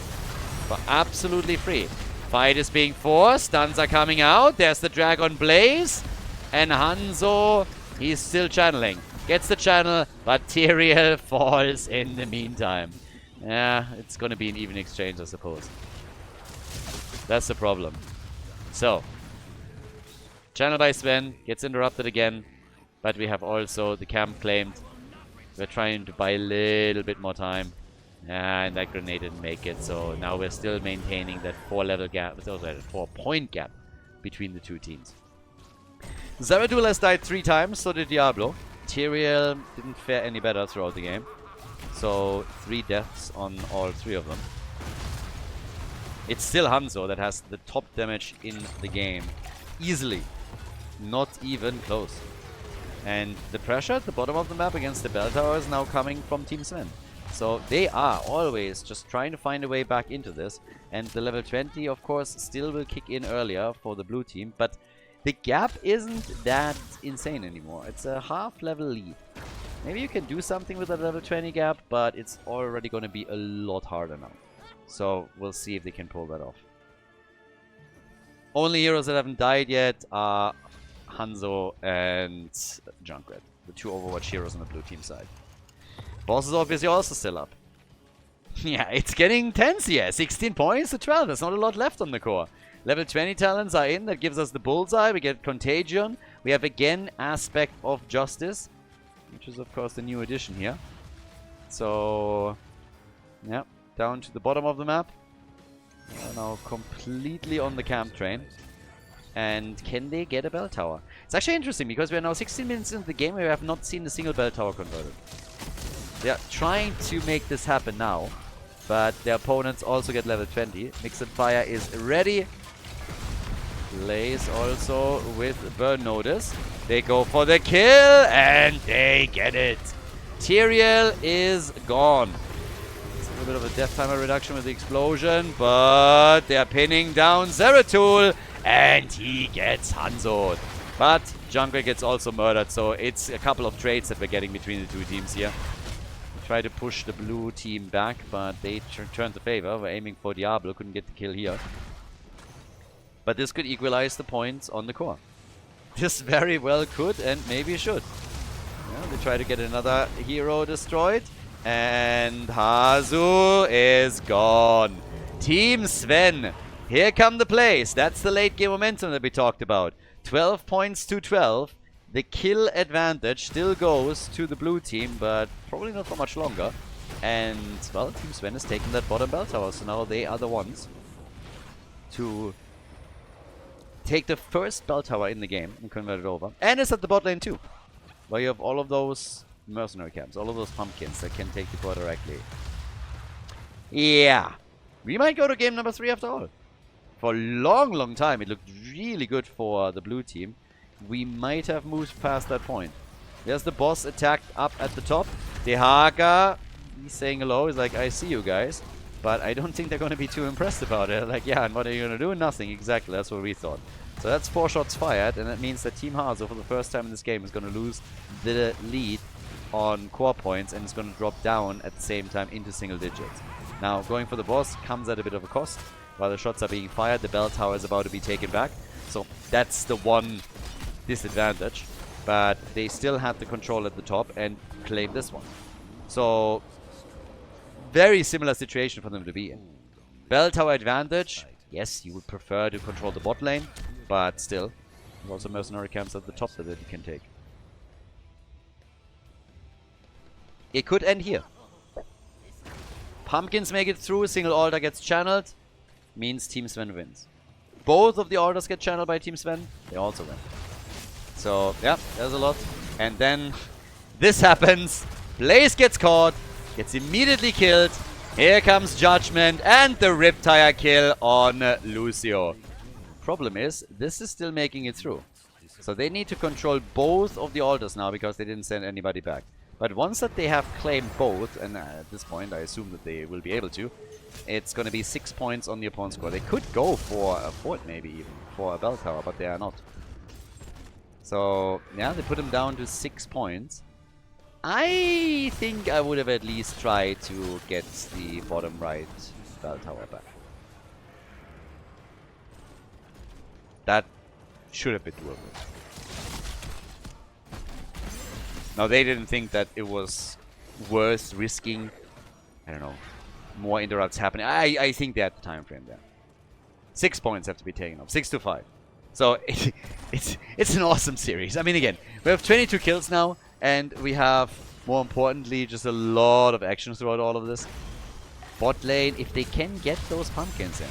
For absolutely free. Fight is being forced. Stuns are coming out. There's the Dragon Blaze. And Hanzo, he's still channeling. Gets the channel, but Tyrael falls in the meantime. Yeah, it's going to be an even exchange, I suppose. That's the problem. So, channel by Sven gets interrupted again, but we have also the camp claimed. We're trying to buy a little bit more time. And that grenade didn't make it, so now we're still maintaining that 4-level gap, that 4-point gap between the two teams. Zaradul has died 3 times, so did Diablo. Tyrael didn't fare any better throughout the game. So 3 deaths on all 3 of them. It's still Hanzo that has the top damage in the game. Easily. Not even close. And the pressure at the bottom of the map against the bell tower is now coming from Team Sven. So they are always just trying to find a way back into this. And the level 20, of course, still will kick in earlier for the blue team. But the gap isn't that insane anymore. It's a half-level lead. Maybe you can do something with that level 20 gap, but it's already going to be a lot harder now. So we'll see if they can pull that off. Only heroes that haven't died yet are Hanzo and Junkrat, the 2 Overwatch heroes on the blue team side. Boss is obviously also still up. Yeah, it's getting tense here. 16 points to 12. There's not a lot left on the core. Level 20 talents are in. That gives us the Bullseye. We get Contagion. We have again Aspect of Justice, which is of course the new addition here. So, yeah, down to the bottom of the map. We are now completely on the camp train. And can they get a bell tower? It's actually interesting because we are now 16 minutes into the game where we have not seen a single bell tower converted. They are trying to make this happen now, but their opponents also get level 20. Mix and Fire is ready. Blaze also with Burn Notice. They go for the kill and they get it. Tyrael is gone. It's a little bit of a death timer reduction with the explosion, but they are pinning down Zeratul and he gets Hanzo'd. But Junkrat gets also murdered, so it's a couple of trades that we're getting between the two teams here. Try to push the blue team back, but they turned the favor. We're aiming for Diablo, couldn't get the kill here. But this could equalize the points on the core. This very well could and maybe should. Yeah, they try to get another hero destroyed. And Hasu is gone. Team Sven. Here come the plays. That's the late game momentum that we talked about. 12 points to 12. The kill advantage still goes to the blue team, but probably not for much longer. And, well, Team Sven has taken that bottom bell tower, so now they are the ones to take the first bell tower in the game and convert it over. And it's at the bot lane too, where you have all of those mercenary camps, all of those pumpkins that can take the core directly. Yeah, we might go to game number 3 after all. For a long, long time, it looked really good for the blue team. We might have moved past that point. There's the boss attacked up at the top. Dehaka, he's saying hello. He's like, I see you guys. But I don't think they're going to be too impressed about it. Like, yeah, and what are you going to do? Nothing. Exactly, that's what we thought. So that's 4 shots fired, and that means that Team Hasu, for the first time in this game, is going to lose the lead on core points, and it's going to drop down at the same time into single digits. Now, going for the boss comes at a bit of a cost. While the shots are being fired, the bell tower is about to be taken back. So that's the one disadvantage. But they still had the control at the top and claimed this one. So, very similar situation for them to be in. Bell tower advantage. Yes, you would prefer to control the bot lane, but still, there's also mercenary camps at the top that you can take. It could end here. Pumpkins make it through, a single altar gets channeled, means Team Sven wins. Both of the altars get channeled by Team Sven, they also win. So, yeah, there's a lot. And then, this happens. Blaze gets caught, gets immediately killed. Here comes Judgment and the Riptire kill on Lucio. Problem is, this is still making it through. So they need to control both of the altars now because they didn't send anybody back. But once that they have claimed both, and at this point I assume that they will be able to, it's going to be 6 points on the opponent's score. They could go for a fort maybe even, for a bell tower, but they are not. So, yeah, they put him down to 6 points. I think I would have at least tried to get the bottom right bell tower back. That should have been doable. Now, they didn't think that it was worth risking, I don't know, more interrupts happening. I think they had the time frame there. 6 points have to be taken off. 6 to 5. So, it's an awesome series. I mean, again, we have 22 kills now, and we have, more importantly, just a lot of action throughout all of this. bot lane, if they can get those pumpkins in,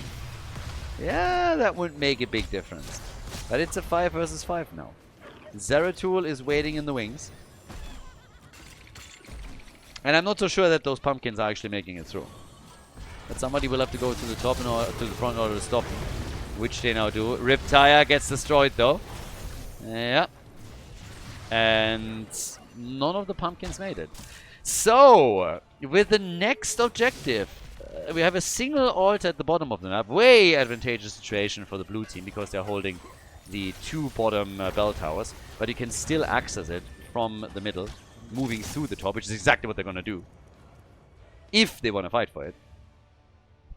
yeah, that would make a big difference. But it's a 5 versus 5 now. Zeratul is waiting in the wings. And I'm not so sure that those pumpkins are actually making it through. But somebody will have to go to the top in order, to the front in order to stop them, which they now do. Riptire gets destroyed though. Yeah. And none of the pumpkins made it. So, with the next objective, we have a single ult at the bottom of the map. Way advantageous situation for the blue team because they're holding the 2 bottom bell towers. But you can still access it from the middle, moving through the top, which is exactly what they're going to do. If they want to fight for it.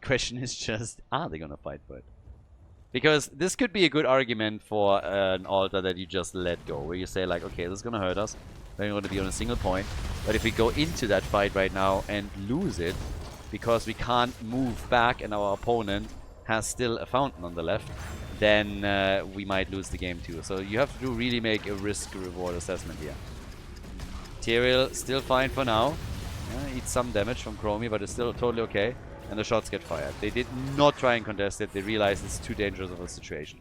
Question is just, are they going to fight for it? Because this could be a good argument for an altar that you just let go, where you say like, okay, this is going to hurt us. We're going to be on a single point. But if we go into that fight right now and lose it, because we can't move back and our opponent has still a fountain on the left, then we might lose the game too. So you have to really make a risk-reward assessment here. Tyrael still fine for now. Eats some damage from Chromie, but it's still totally okay. And the shots get fired. They did not try and contest it. They realized it's too dangerous of a situation.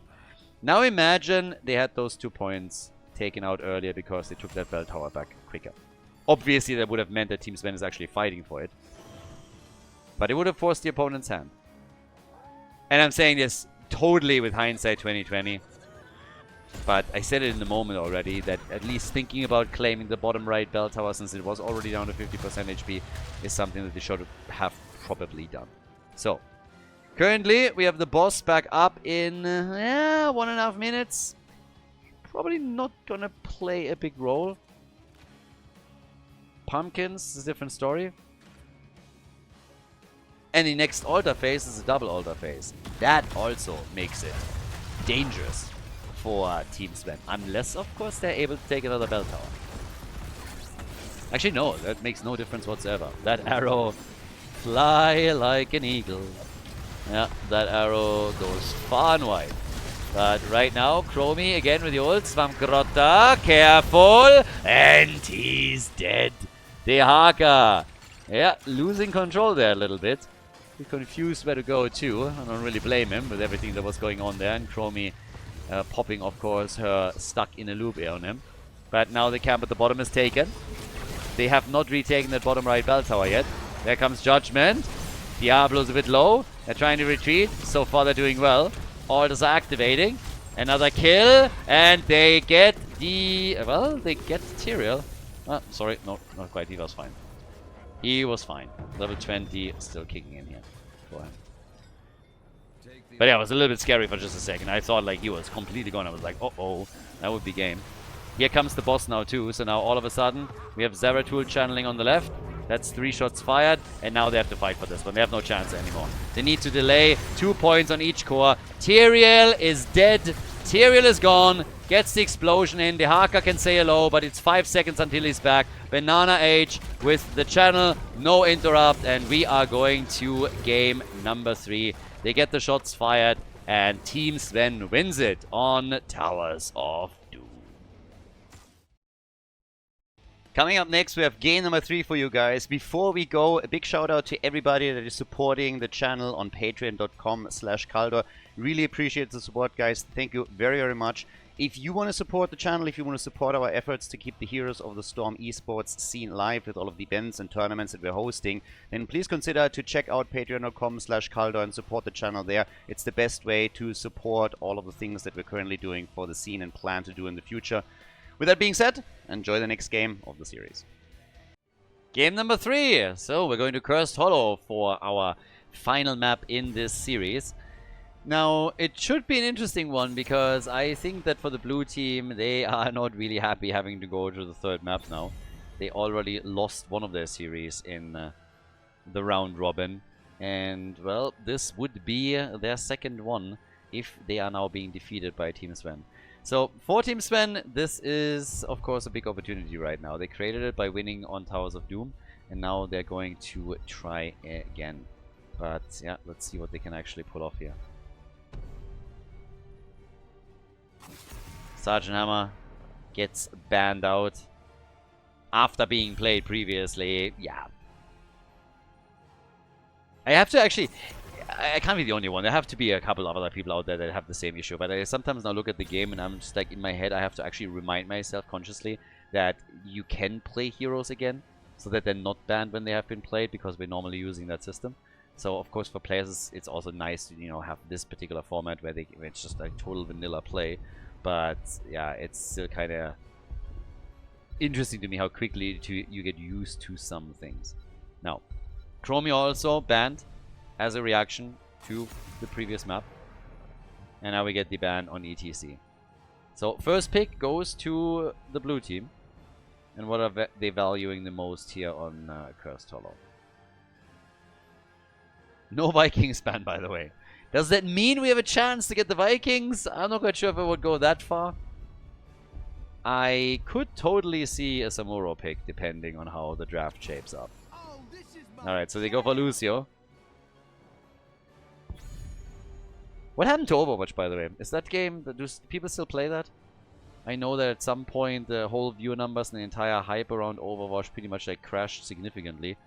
Now imagine they had those 2 points taken out earlier because they took that bell tower back quicker. Obviously that would have meant that Team Sven is actually fighting for it. But it would have forced the opponent's hand. And I'm saying this totally with hindsight 2020. But I said it in the moment already that at least thinking about claiming the bottom right bell tower, since it was already down to 50% HP, is something that they should have probably done. So, currently we have the boss back up in 1.5 minutes. Probably not gonna play a big role. Pumpkins is a different story. And the next altar phase is a double altar phase. That also makes it dangerous for Team Sven. Unless, of course, they're able to take another bell tower. Actually, no. That makes no difference whatsoever. That arrow... Fly like an eagle. Yeah, that arrow goes far and wide. But right now, Chromie again with the ult. Svamgrotta, careful! And he's dead. Dehaka. Yeah, losing control there a little bit. He's confused where to go too. I don't really blame him with everything that was going on there. And Chromie popping, of course, her stuck in a loop on him. But now the camp at the bottom is taken. They have not retaken that bottom right bell tower yet. There comes Judgment. Diablo's a bit low. They're trying to retreat. So far they're doing well. Altars are activating. Another kill. And they get the... Well, they get Tyrael. Oh, sorry. No, not quite. He was fine. He was fine. Level 20 still kicking in here for him. But yeah, it was a little bit scary for just a second. I thought like he was completely gone. I was like, uh-oh. That would be game. Here comes the boss now too. So now all of a sudden we have Zeratul channeling on the left. That's 3 shots fired, and now they have to fight for this one. They have no chance anymore. They need to delay 2 points on each core. Tyrael is dead. Tyrael is gone. Gets the explosion in. Dehaka can say hello, but it's 5 seconds until he's back. Banana Age with the channel. No interrupt, and we are going to game number 3. They get the shots fired, and Team Sven wins it on Towers of Doom. Coming up next, we have game number 3 for you guys. Before we go, a big shout out to everybody that is supporting the channel on patreon.com/Khaldor. Really appreciate the support, guys. Thank you very, very much. If you want to support the channel, if you want to support our efforts to keep the Heroes of the Storm esports scene live with all of the events and tournaments that we're hosting, then please consider to check out patreon.com/Khaldor and support the channel there. It's the best way to support all of the things that we're currently doing for the scene and plan to do in the future. With that being said, enjoy the next game of the series. Game number 3. So we're going to Cursed Hollow for our final map in this series. Now, it should be an interesting one because I think that for the blue team, they are not really happy having to go to the 3rd map now. They already lost one of their series in the round robin. And, well, this would be their 2nd one if they are now being defeated by Team Sven. So, for Team Sven, this is, of course, a big opportunity right now. They created it by winning on Towers of Doom, and now they're going to try again. But, yeah, let's see what they can actually pull off here. Sergeant Hammer gets banned out after being played previously. Yeah. I have to actually... I can't be the only one. There have to be a couple of other people out there that have the same issue. But I sometimes now look at the game and I'm just like, in my head, I have to actually remind myself consciously that you can play heroes again, so that they're not banned when they have been played, because we're normally using that system. So, of course, for players, it's also nice to, you know, have this particular format where it's just like total vanilla play. But, yeah, it's still kind of interesting to me how quickly you get used to some things. Now, Chromio also banned as a reaction to the previous map. And now we get the ban on ETC. So, first pick goes to the blue team. And what are they valuing the most here on Cursed Hollow? No Vikings ban, by the way. Does that mean we have a chance to get the Vikings? I'm not quite sure if I would go that far. I could totally see a Samuro pick, depending on how the draft shapes up. Alright, so they go for Lucio. What happened to Overwatch, by the way? Is that game... Do people still play that? I know that at some point the whole viewer numbers and the entire hype around Overwatch pretty much like crashed significantly.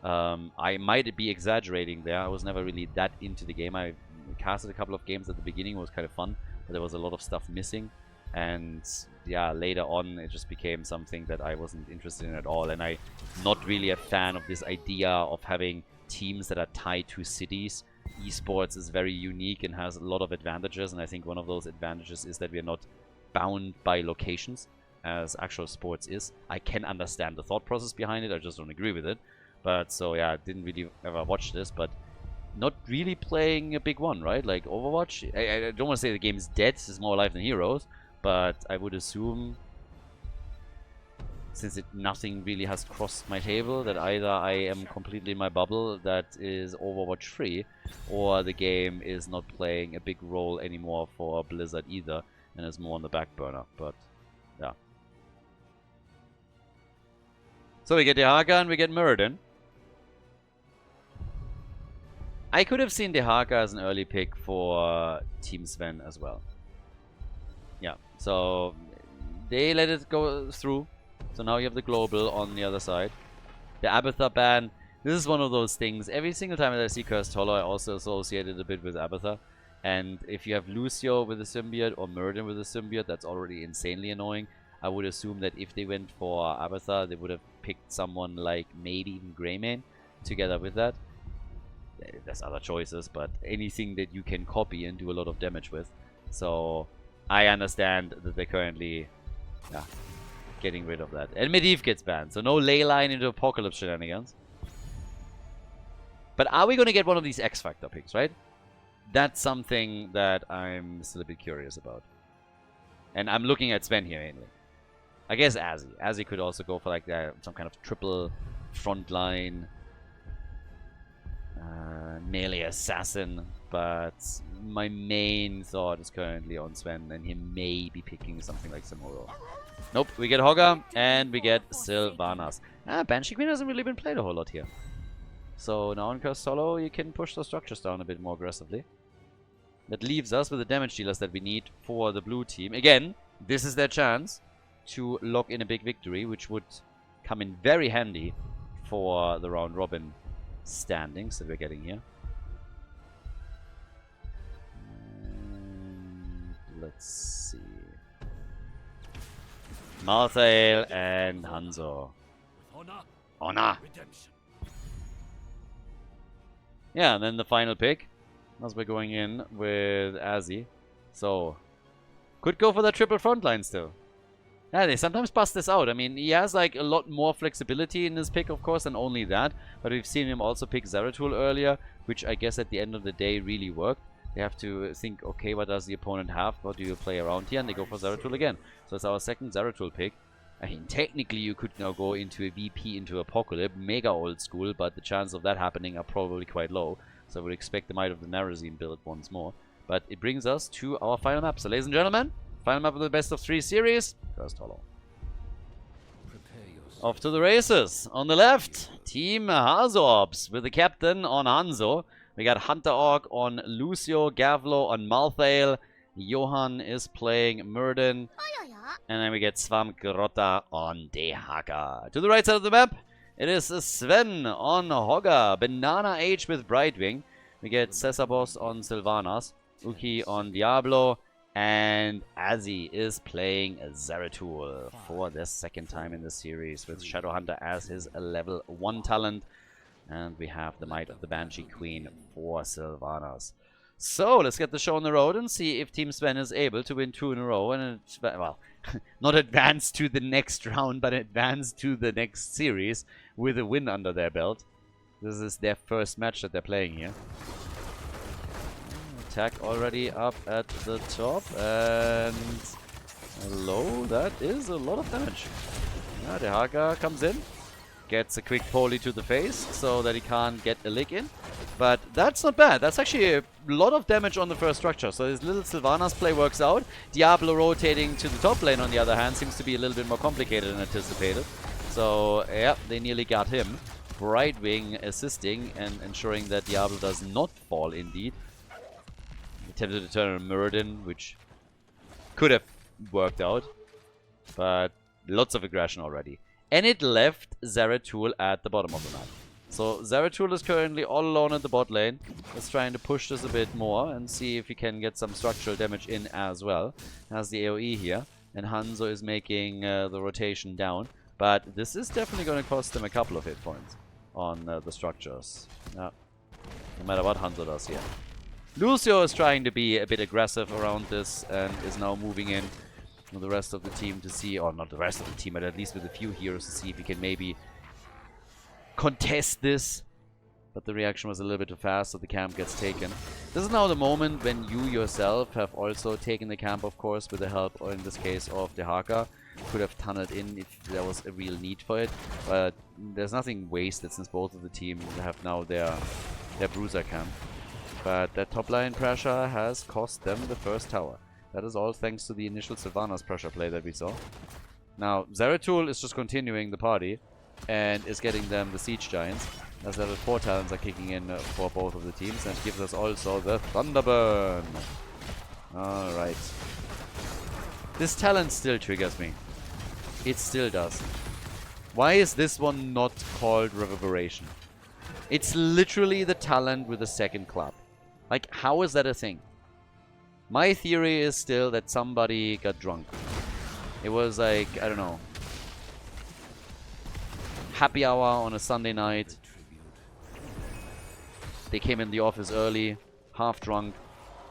I might be exaggerating there. I was never really that into the game. I casted a couple of games at the beginning. It was kind of fun, but there was a lot of stuff missing. And yeah, later on it just became something that I wasn't interested in at all. And I'm not really a fan of this idea of having teams that are tied to cities. Esports is very unique and has a lot of advantages. And I think one of those advantages is that we are not bound by locations as actual sports is. I can understand the thought process behind it. I just don't agree with it. But so yeah, I didn't really ever watch this, but not really playing a big one, right? Like Overwatch. I don't want to say the game is dead. It's more alive than Heroes, but I would assume, since nothing really has crossed my table, that either I am completely in my bubble that is Overwatch free, or the game is not playing a big role anymore for Blizzard either, and is more on the back burner. But yeah. So we get Dehaka and we get Muradin. I could have seen Dehaka as an early pick for Team Sven as well. Yeah, so they let it go through. So now you have the global on the other side. The Abathar ban. This is one of those things. Every single time that I see Cursed Hollow, I also associate it a bit with Abathar. And if you have Lucio with a symbiote or Muradin with a symbiote, that's already insanely annoying. I would assume that if they went for Abathar, they would have picked someone like maybe even Greymane together with that. There's other choices, but anything that you can copy and do a lot of damage with. So I understand that they're currently getting rid of that. And Medivh gets banned, so no ley line into Apocalypse shenanigans. But are we going to get one of these X Factor picks, right? That's something that I'm still a bit curious about. And I'm looking at Sven here mainly. I guess Azzy. Azzy could also go for like some kind of triple frontline melee assassin, but my main thought is currently on Sven, and he may be picking something like Samuro. Nope, we get Hogger, and we get Sylvanas. Banshee Queen hasn't really been played a whole lot here. So now in Cursed Hollow, you can push the structures down a bit more aggressively. That leaves us with the damage dealers that we need for the blue team. Again, this is their chance to lock in a big victory, which would come in very handy for the round robin standings that we're getting here. And let's see. Malthael and Hanzo. Honor. Yeah, and then the final pick, as we're going in with Azzy. So, could go for that triple frontline still. Yeah, they sometimes bust this out. I mean, he has like a lot more flexibility in his pick, of course, than only that. But we've seen him also pick Zeratul earlier, which I guess at the end of the day really worked. They have to think, okay, what does the opponent have? What do you play around here? And they go for Zeratul again. So it's our second Zeratul pick. I mean, technically you could now go into a VP into Apocalypse, mega old school, but the chances of that happening are probably quite low. So I would expect the Might of the Narazine build once more. But it brings us to our final map. So ladies and gentlemen, final map of the best of 3 series, Cursed Hollow. Off to the races. On the left, Team HasuObs with the captain on Hanzo. We got Hunter Orc on Lucio, Gavlo on Malthael. Johan is playing Muradin. And then we get Swamp Grotta on Dehaka. To the right side of the map, It is Sven on Hogger, Banana Age with Brightwing. We get HasuObs on Sylvanas, Uki on Diablo, and Azzy is playing Zeratul for the second time in the series with Shadowhunter as his level 1 talent. And we have the Might of the Banshee Queen for Sylvanas. So, let's get the show on the road and see if Team Sven is able to win 2 in a row and, well, not advance to the next round, but advance to the next series with a win under their belt. This is their first match that they're playing here. Attack already up at the top, and hello, that is a lot of damage. Yeah, the Haka comes in, gets a quick poly to the face so that he can't get a lick in. But that's not bad. That's actually a lot of damage on the first structure. So this little Sylvanas play works out. Diablo rotating to the top lane, on the other hand, seems to be a little bit more complicated than anticipated. So, yeah, they nearly got him. Brightwing assisting and ensuring that Diablo does not fall indeed. Attempted to turn on Muradin, which could have worked out. But lots of aggression already. And it left Zeratul at the bottom of the map. So Zeratul is currently all alone at the bot lane. He's trying to push this a bit more and see if he can get some structural damage in as well. Has the AoE here. And Hanzo is making the rotation down. But this is definitely going to cost them a couple of hit points on the structures. Yeah. No matter what Hanzo does here. Lucio is trying to be a bit aggressive around this and is now moving in with the rest of the team to see, or not the rest of the team, but at least with a few heroes to see if he can maybe contest this. But the reaction was a little bit too fast, so the camp gets taken. This is now the moment when you yourself have also taken the camp, of course, with the help, or in this case, of the Haka. Could have tunneled in if there was a real need for it, but there's nothing wasted since both of the teams have now their bruiser camp. But that top line pressure has cost them the first tower. That is all thanks to the initial Sylvanas pressure play that we saw. Now, Zeratul is just continuing the party and is getting them the Siege Giants, as level 4 talents are kicking in for both of the teams, and gives us also the Thunderburn. Alright. This talent still triggers me. It still does. Why is this one not called Reverberation? It's literally the talent with a second club. Like, how is that a thing? My theory is still that somebody got drunk. It was like, I don't know, happy hour on a Sunday night. They came in the office early, half drunk,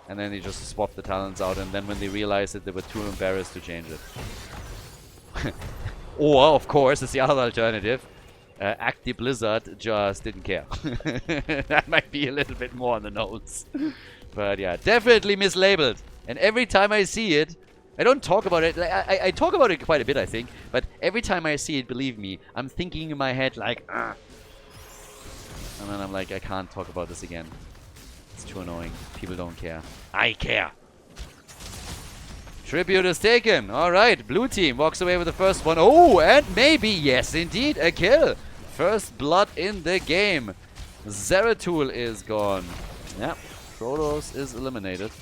and then they just swapped the talents out, and then when they realized it, they were too embarrassed to change it. Or, of course, it's the other alternative. Active Blizzard just didn't care. That might be a little bit more on the nose. But yeah, definitely mislabeled. And every time I see it, I don't talk about it. I talk about it quite a bit, I think. But every time I see it, believe me, I'm thinking in my head like, ah. And then I'm like, I can't talk about this again. It's too annoying. People don't care. I care. Tribute is taken. Alright, blue team walks away with the first one. Oh, and maybe, yes indeed, a kill. First blood in the game. Zeratul is gone. Yeah, Protoss is eliminated.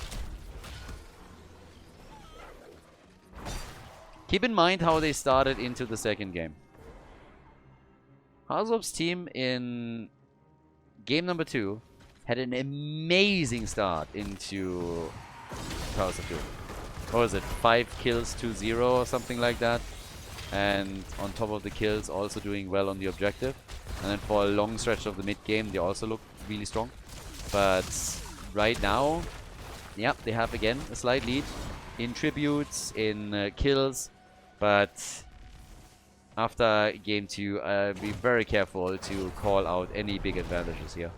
Keep in mind how they started into the second game. HasuObs' team in game number 2 had an amazing start into Powers of Doom. What was it? 5 kills to 0 or something like that. And on top of the kills, also doing well on the objective. And then for a long stretch of the mid game, they also look really strong. But right now, yep, they have again a slight lead in tributes, in kills. But after game 2, be very careful to call out any big advantages here.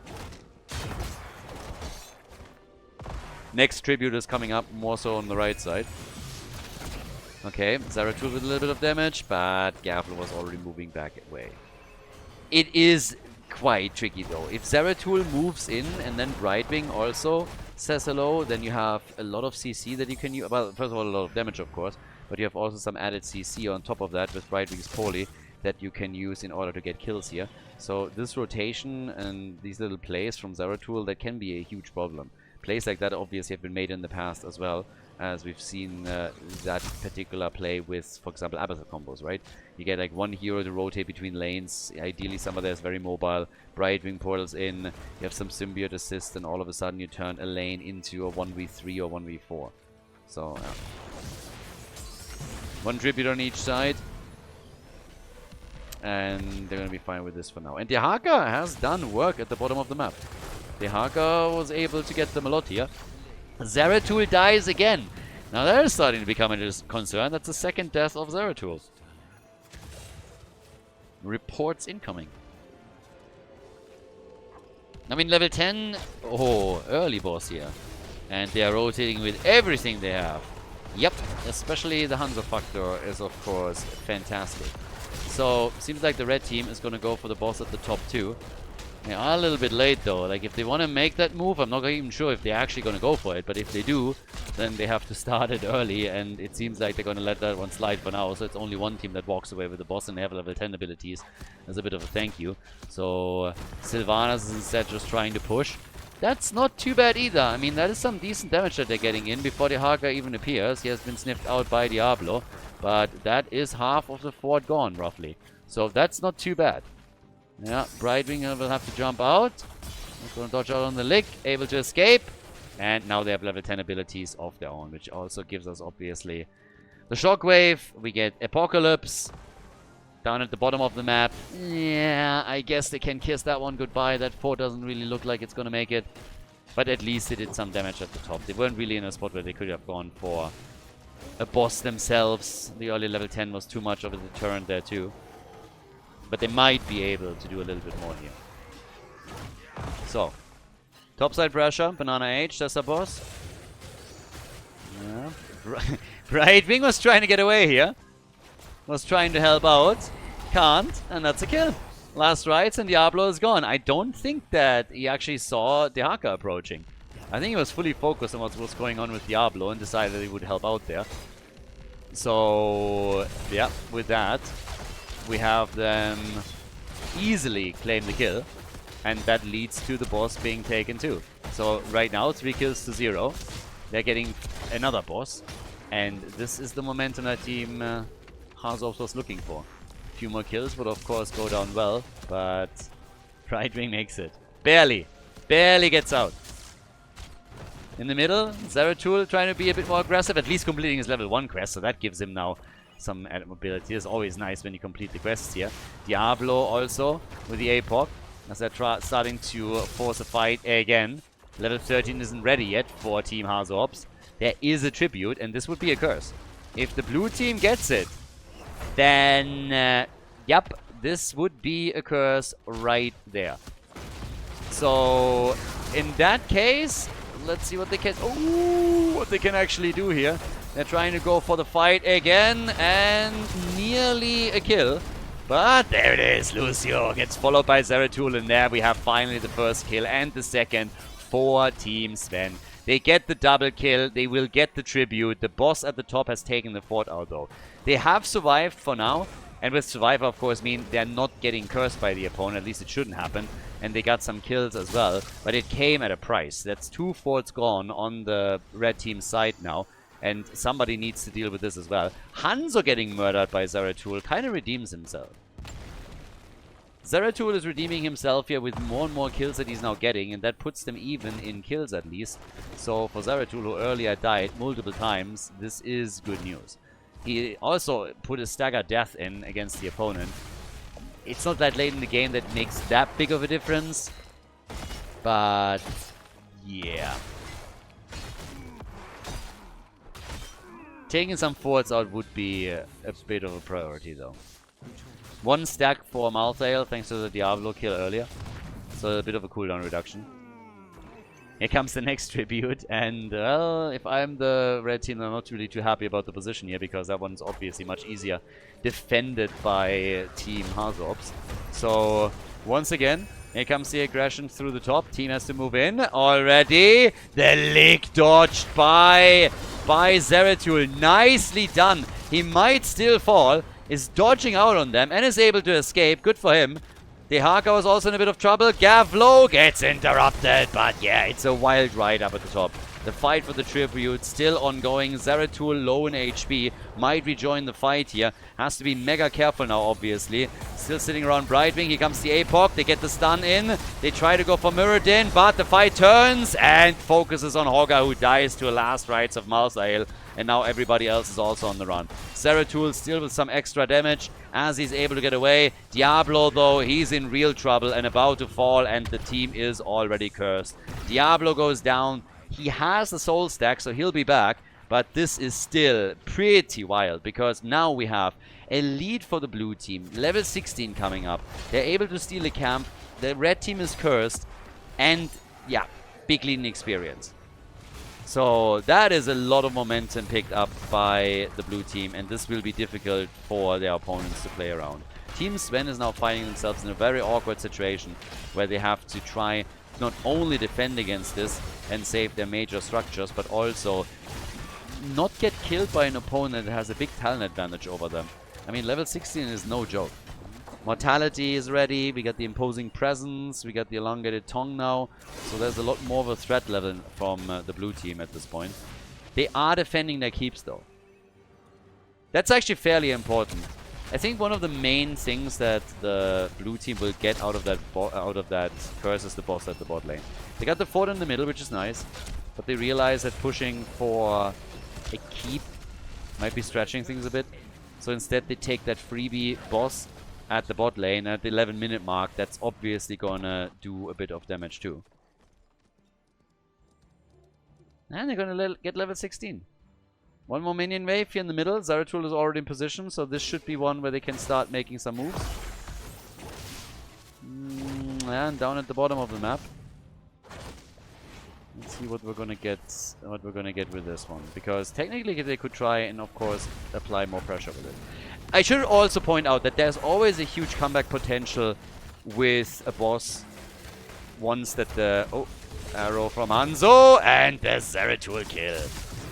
Next tribute is coming up, more so on the right side. Okay, Zeratul with a little bit of damage, but Gavlo was already moving back away. It is quite tricky though. If Zeratul moves in and then Brightwing also says hello, then you have a lot of CC that you can use. Well, first of all, a lot of damage, of course, but you have also some added CC on top of that with Brightwing's poly that you can use in order to get kills here. So this rotation and these little plays from Zeratul, that can be a huge problem. Plays like that obviously have been made in the past as well. as we've seen that particular play with, for example, Abathur combos, right? You get like one hero to rotate between lanes. Ideally, some of that is very mobile. Brightwing portals in. You have some symbiote assist, and all of a sudden you turn a lane into a 1v3 or 1v4. So, yeah. One tribute on each side. And they're going to be fine with this for now. And Dehaka has done work at the bottom of the map. Dehaka was able to get them a lot here. Zeratul dies again. Now that is starting to become a concern. That's the second death of Zeratul. Reports incoming. I mean, level 10. Oh, early boss here. And they are rotating with everything they have. Yep, especially the Hanzo factor is, of course, fantastic. So, seems like the red team is going to go for the boss at the top too. They are a little bit late though. Like, if they want to make that move, I'm not even sure if they're actually going to go for it. But if they do, then they have to start it early. And it seems like they're going to let that one slide for now. So it's only one team that walks away with the boss, and they have level 10 abilities. As a bit of a thank you. So Sylvanas is instead just trying to push. That's not too bad either. I mean, that is some decent damage that they're getting in before the Dehaka even appears. He has been sniffed out by Diablo. But that is half of the fort gone, roughly. So that's not too bad. Yeah, Brightwing will have to jump out. He's going to dodge out on the lick, able to escape. And now they have level 10 abilities of their own, which also gives us, obviously, the Shockwave. We get Apocalypse down at the bottom of the map. Yeah, I guess they can kiss that one goodbye. That fort doesn't really look like it's going to make it. But at least they did some damage at the top. They weren't really in a spot where they could have gone for a boss themselves. The early level 10 was too much of a deterrent there too. But they might be able to do a little bit more here. So, topside pressure, Banana H, that's a boss. Yeah. Brightwing was trying to get away here. Was trying to help out. Can't, and that's a kill. Last rights and Diablo is gone. I don't think that he actually saw Dehaka approaching. I think he was fully focused on what was going on with Diablo and decided that he would help out there. So, yeah, with that, we have them easily claim the kill, and that leads to the boss being taken too. So right now, 3 kills to 0. They're getting another boss, and this is the momentum that team HasuObs was looking for. A few more kills would of course go down well, but Brightwing makes it. Barely gets out. In the middle, Zeratul trying to be a bit more aggressive, at least completing his level 1 quest, so that gives him now some added mobility. It's always nice when you complete the quests here. Diablo also with the APOC, as they're starting to force a fight again. Level 13 isn't ready yet for Team HasuObs. There is a tribute, and this would be a curse. If the blue team gets it, then, yep, this would be a curse right there. So, in that case, let's see what they can... Ooh, what they can actually do here. They're trying to go for the fight again, and nearly a kill. But there it is, Lucio gets followed by Zeratul, and there we have finally the first kill and the second for Team Sven. They get the double kill, they will get the tribute. The boss at the top has taken the fort out though. They have survived for now, and with survivor of course mean they're not getting cursed by the opponent, at least it shouldn't happen. And they got some kills as well, but it came at a price. That's 2 forts gone on the red team side now. And somebody needs to deal with this as well. Hanzo getting murdered by Zeratul kind of redeems himself. Zeratul is redeeming himself here with more and more kills that he's now getting, and that puts them even in kills at least. So for Zeratul, who earlier died multiple times, this is good news. He also put a staggered death in against the opponent. It's not that late in the game that makes that big of a difference, but yeah. Taking some forts out would be a bit of a priority though. 1 stack for Malthael thanks to the Diablo kill earlier. So a bit of a cooldown reduction. Here comes the next tribute, and well, if I'm the red team, I'm not really too happy about the position here, because that one's obviously much easier defended by Team HasuObs. So once again, here comes the aggression through the top. Team has to move in already. The lick dodged by Zeratul. Nicely done. He might still fall. Is dodging out on them and is able to escape. Good for him. Dehaka was also in a bit of trouble. Gavlo gets interrupted. But yeah, it's a wild ride up at the top. The fight for the tribute still ongoing. Zeratul low in HP. Might rejoin the fight here. Has to be mega careful now, obviously. Still sitting around Brightwing. Here comes the APOC. They get the stun in. They try to go for Mirrodin, but the fight turns and focuses on Hogger, who dies to the last rites of Malthael. And now everybody else is also on the run. Zeratul still with some extra damage as he's able to get away. Diablo, though, he's in real trouble and about to fall, and the team is already cursed. Diablo goes down. He has the soul stack, so he'll be back. But this is still pretty wild, because now we have a lead for the blue team. Level 16 coming up. They're able to steal a camp. The red team is cursed. And, yeah, big leading experience. So that is a lot of momentum picked up by the blue team, and this will be difficult for their opponents to play around. Team Sven is now finding themselves in a very awkward situation where they have to try not only defend against this and save their major structures, but also not get killed by an opponent that has a big talent advantage over them. I mean, level 16 is no joke. Mortality is ready, we got the imposing presence, we got the elongated tongue now, so there's a lot more of a threat level from the blue team at this point. They are defending their keeps though. That's actually fairly important. I think one of the main things that the blue team will get out of that curse is the boss at the bot lane. They got the fort in the middle, which is nice, but they realize that pushing for a keep might be stretching things a bit. So instead they take that freebie boss at the bot lane at the 11-minute mark. That's obviously gonna do a bit of damage too. And they're gonna get level 16. One more minion wave here in the middle. Zeratul is already in position, so this should be one where they can start making some moves. And down at the bottom of the map. Let's see what we're gonna get. What we're gonna get with this one, because technically they could try and of course apply more pressure with it. I should also point out that there's always a huge comeback potential with a boss once that the... Oh, arrow from Hanzo, and the Zeratul kill.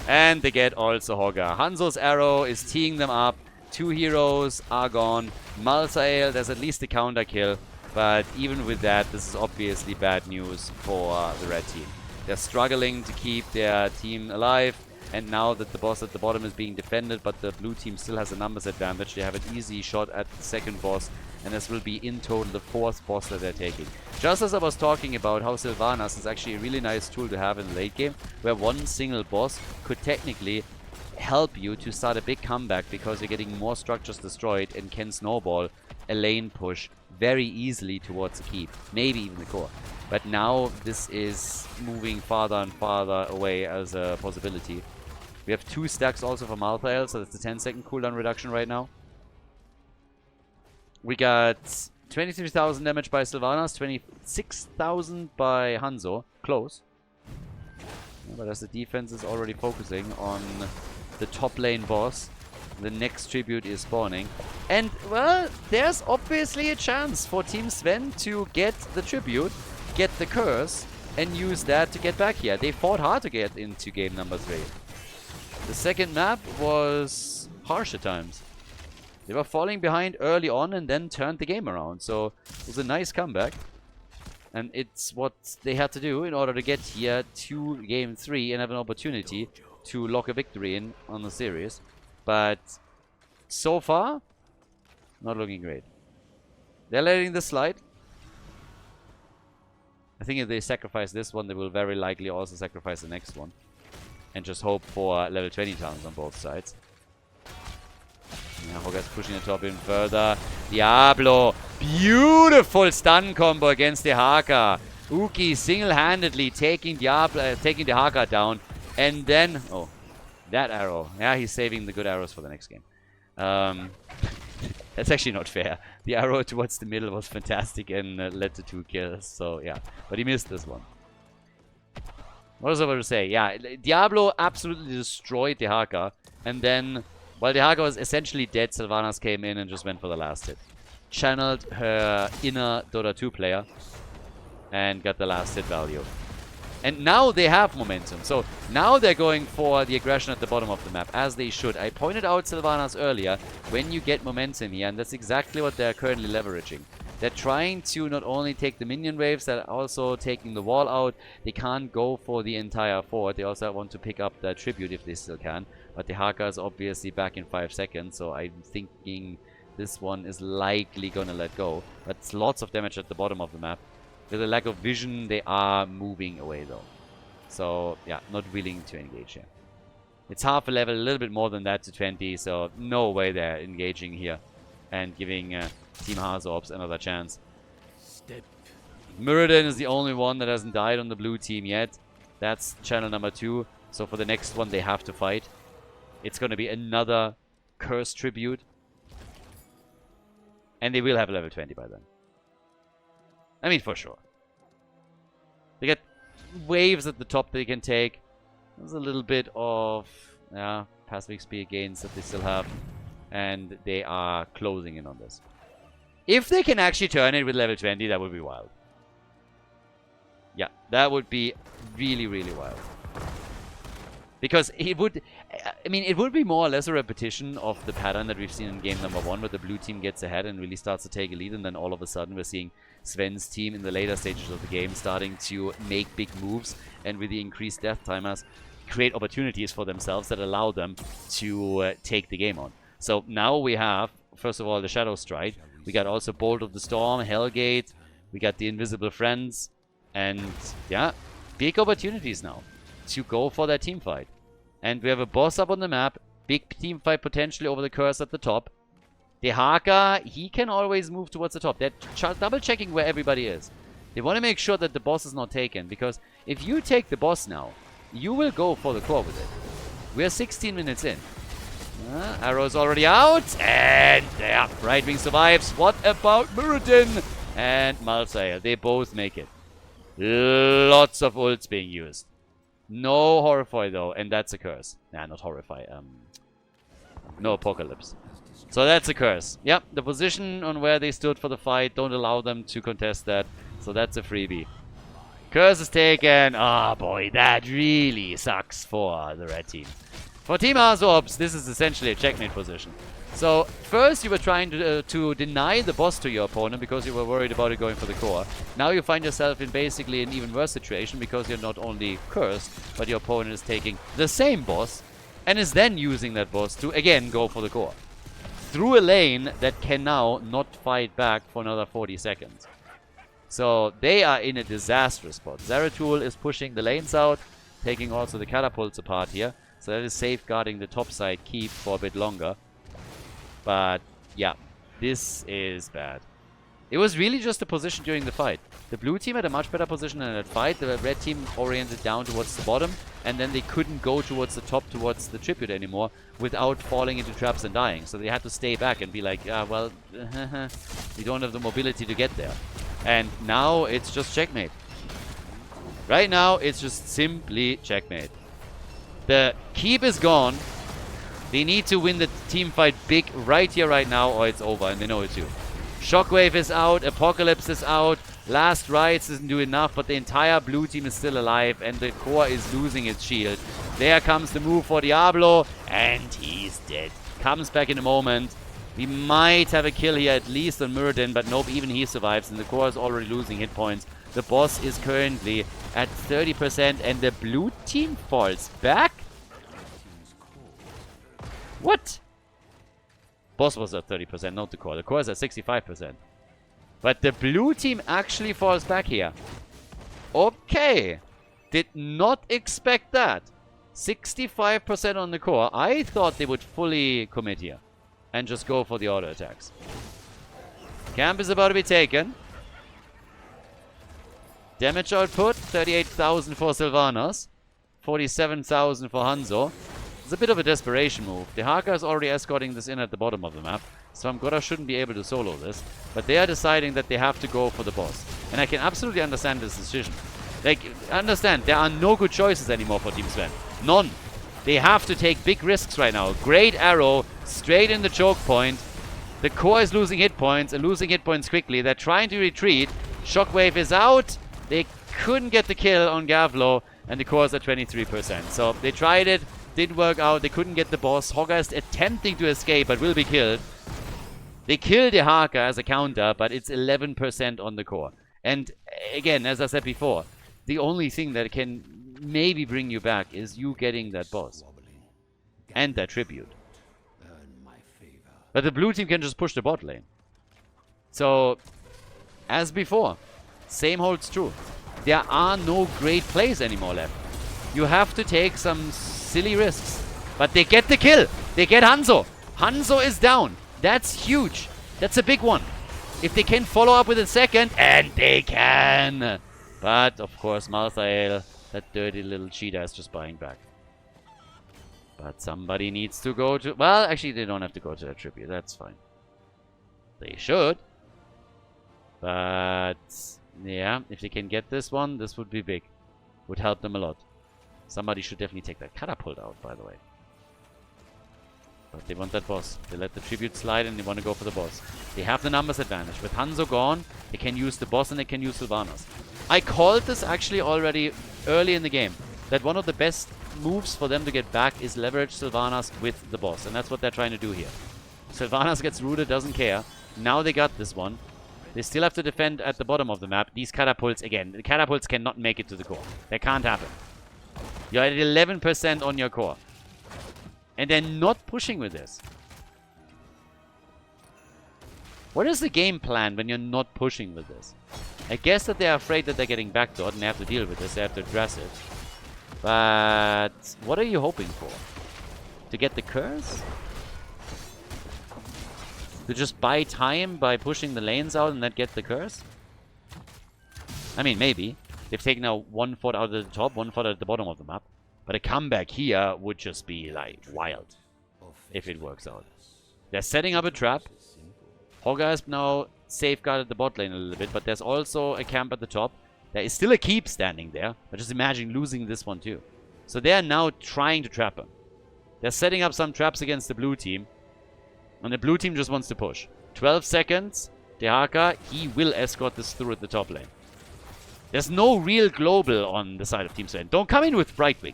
And they get also Hogger. Hanzo's arrow is teeing them up. 2 heroes are gone. Malthael, there's at least a counter kill. But even with that, this is obviously bad news for the red team. They're struggling to keep their team alive. And now that the boss at the bottom is being defended, but the blue team still has a numbers advantage, they have an easy shot at the second boss, and this will be in total the 4th boss that they're taking. Just as I was talking about how Sylvanas is actually a really nice tool to have in the late game, where one single boss could technically help you to start a big comeback because you're getting more structures destroyed and can snowball a lane push very easily towards the keep, maybe even the core. But now this is moving farther and farther away as a possibility. We have 2 stacks also for Malthael, so that's a 10-second cooldown reduction right now. We got 23,000 damage by Sylvanas, 26,000 by Hanzo. Close. Yeah, but as the defense is already focusing on the top lane boss, the next tribute is spawning. And, well, there's obviously a chance for Team Sven to get the tribute, get the curse, and use that to get back here. They fought hard to get into game number 3. The second map was harsh at times. They were falling behind early on and then turned the game around. So it was a nice comeback. And it's what they had to do in order to get here to game 3 and have an opportunity to lock a victory in on the series. But so far, not looking great. They're letting this slide. I think if they sacrifice this one, they will very likely also sacrifice the next one. And just hope for level 20 towns on both sides. Yeah, Hogger's pushing the top in further. Diablo. Beautiful stun combo against the Haka. Uki single-handedly taking the Haka down. And then... Oh, that arrow. Yeah, he's saving the good arrows for the next game. That's actually not fair. The arrow towards the middle was fantastic and led to 2 kills. So, yeah. But he missed this one. What was I about to say? Yeah, Diablo absolutely destroyed the Haka. And then, while the Haka was essentially dead, Sylvanas came in and just went for the last hit. Channeled her inner Dota 2 player. And got the last hit value. And now they have momentum. So now they're going for the aggression at the bottom of the map, as they should. I pointed out Sylvanas earlier, when you get momentum here, and that's exactly what they're currently leveraging. They're trying to not only take the minion waves, they're also taking the wall out. They can't go for the entire fort. They also want to pick up the tribute if they still can. But the Haka is obviously back in 5 seconds, so I'm thinking this one is likely gonna let go. That's lots of damage at the bottom of the map. With a lack of vision, they are moving away though. So, yeah, not willing to engage here. It's half a level, a little bit more than that to 20, so no way they're engaging here and giving Team HasuObs another chance. Muradin is the only one that hasn't died on the blue team yet. That's channel number 2, so for the next one they have to fight. It's going to be another curse tribute. And they will have level 20 by then. I mean, for sure. They get waves at the top they can take. There's a little bit of passive XP gains that they still have. And they are closing in on this. If they can actually turn it with level 20, that would be wild. Yeah, that would be really, really wild. Because it would, I mean, it would be more or less a repetition of the pattern that we've seen in game number 1, where the blue team gets ahead and really starts to take a lead, and then all of a sudden we're seeing Sven's team in the later stages of the game starting to make big moves, and with the increased death timers, create opportunities for themselves that allow them to take the game on. So now we have, first of all, the Shadow Strike. We got also Bolt of the Storm, Hellgate. We got the Invisible Friends. And, yeah, big opportunities now to go for that team fight. And we have a boss up on the map. Big team fight potentially over the curse at the top. The Haka, he can always move towards the top. They're double checking where everybody is. They want to make sure that the boss is not taken. Because if you take the boss now, you will go for the core with it. We are 16 minutes in. Arrow's already out. And yeah, Right Wing survives. What about Muradin and Malsail? They both make it. Lots of ults being used. No Horrify though, and that's a curse. Nah, not Horrify. No Apocalypse. So that's a curse. Yep, the position on where they stood for the fight don't allow them to contest that. So that's a freebie. Curse is taken. Ah, boy, that really sucks for the red team. For Team HasuObs, this is essentially a checkmate position. So, first you were trying to deny the boss to your opponent because you were worried about it going for the core. Now you find yourself in basically an even worse situation because you're not only cursed, but your opponent is taking the same boss and is then using that boss to again go for the core. Through a lane that can now not fight back for another 40 seconds. So, they are in a disastrous spot. Zeratul is pushing the lanes out, taking also the catapults apart here. So that is safeguarding the topside keep for a bit longer. But, yeah, this is bad. It was really just a position during the fight. The blue team had a much better position in that fight. The red team oriented down towards the bottom. And then they couldn't go towards the top, towards the tribute anymore, without falling into traps and dying. So they had to stay back and be like, well, we don't have the mobility to get there. And now it's just checkmate. Right now, it's just simply checkmate. The keep is gone. They need to win the team fight big right here, right now, or it's over, and they know it too. Shockwave is out, Apocalypse is out, Last Rites doesn't do enough, but the entire blue team is still alive, and the core is losing its shield. There comes the move for Diablo, and he's dead. Comes back in a moment. We might have a kill here, at least on Muradin, but nope, even he survives, and the core is already losing hit points. The boss is currently at 30%, and the blue team falls back? What? Boss was at 30%, not the core. The core is at 65%. But the blue team actually falls back here. Okay. Did not expect that. 65% on the core. I thought they would fully commit here. And just go for the auto attacks. Camp is about to be taken. Damage output, 38,000 for Sylvanas. 47,000 for Hanzo. It's a bit of a desperation move. The Haka is already escorting this in at the bottom of the map. Swamgora shouldn't be able to solo this. But they are deciding that they have to go for the boss. And I can absolutely understand this decision. Like, understand, there are no good choices anymore for Team Sven. None. They have to take big risks right now. Great arrow, straight in the choke point. The core is losing hit points, and losing hit points quickly. They're trying to retreat. Shockwave is out. They couldn't get the kill on Gavlo, and the core is at 23%. So they tried it. Didn't work out. They couldn't get the boss. Hogger is attempting to escape, but will be killed. They kill the Haka as a counter, but it's 11% on the core. And again, as I said before, the only thing that can maybe bring you back is you getting that boss. And that tribute. But the blue team can just push the bot lane. So, as before, same holds true. There are no great plays anymore left. You have to take some silly risks. But they get the kill. They get Hanzo. Hanzo is down. That's huge. That's a big one. If they can follow up with a second, and they can. But, of course, Malthael, that dirty little cheetah, is just buying back. But somebody needs to go to... Well, actually, they don't have to go to that tribute. That's fine. They should. But, yeah, if they can get this one, this would be big. Would help them a lot. Somebody should definitely take that catapult out, by the way. But they want that boss. They let the tribute slide and they want to go for the boss. They have the numbers advantage. With Hanzo gone, they can use the boss and they can use Sylvanas. I called this actually already early in the game. That one of the best moves for them to get back is leverage Sylvanas with the boss. And that's what they're trying to do here. Sylvanas gets rooted, doesn't care. Now they got this one. They still have to defend at the bottom of the map. These catapults, again, the catapults cannot make it to the core. That can't happen. You're at 11% on your core. And they're not pushing with this. What is the game plan when you're not pushing with this? I guess that they're afraid that they're getting backdoored and they have to deal with this. They have to address it. But what are you hoping for? To get the curse? To just buy time by pushing the lanes out and then get the curse? I mean, maybe. They've taken now one fort out of the top, one fort at the bottom of the map. But a comeback here would just be, like, wild. If it works out. They're setting up a trap. Hogga has now safeguarded the bot lane a little bit. But there's also a camp at the top. There is still a keep standing there. But just imagine losing this one too. So they are now trying to trap him. They're setting up some traps against the blue team. And the blue team just wants to push. 12 seconds. Dehaka, he will escort this through at the top lane. There's no real global on the side of Team Sven. Don't come in with Brightwing.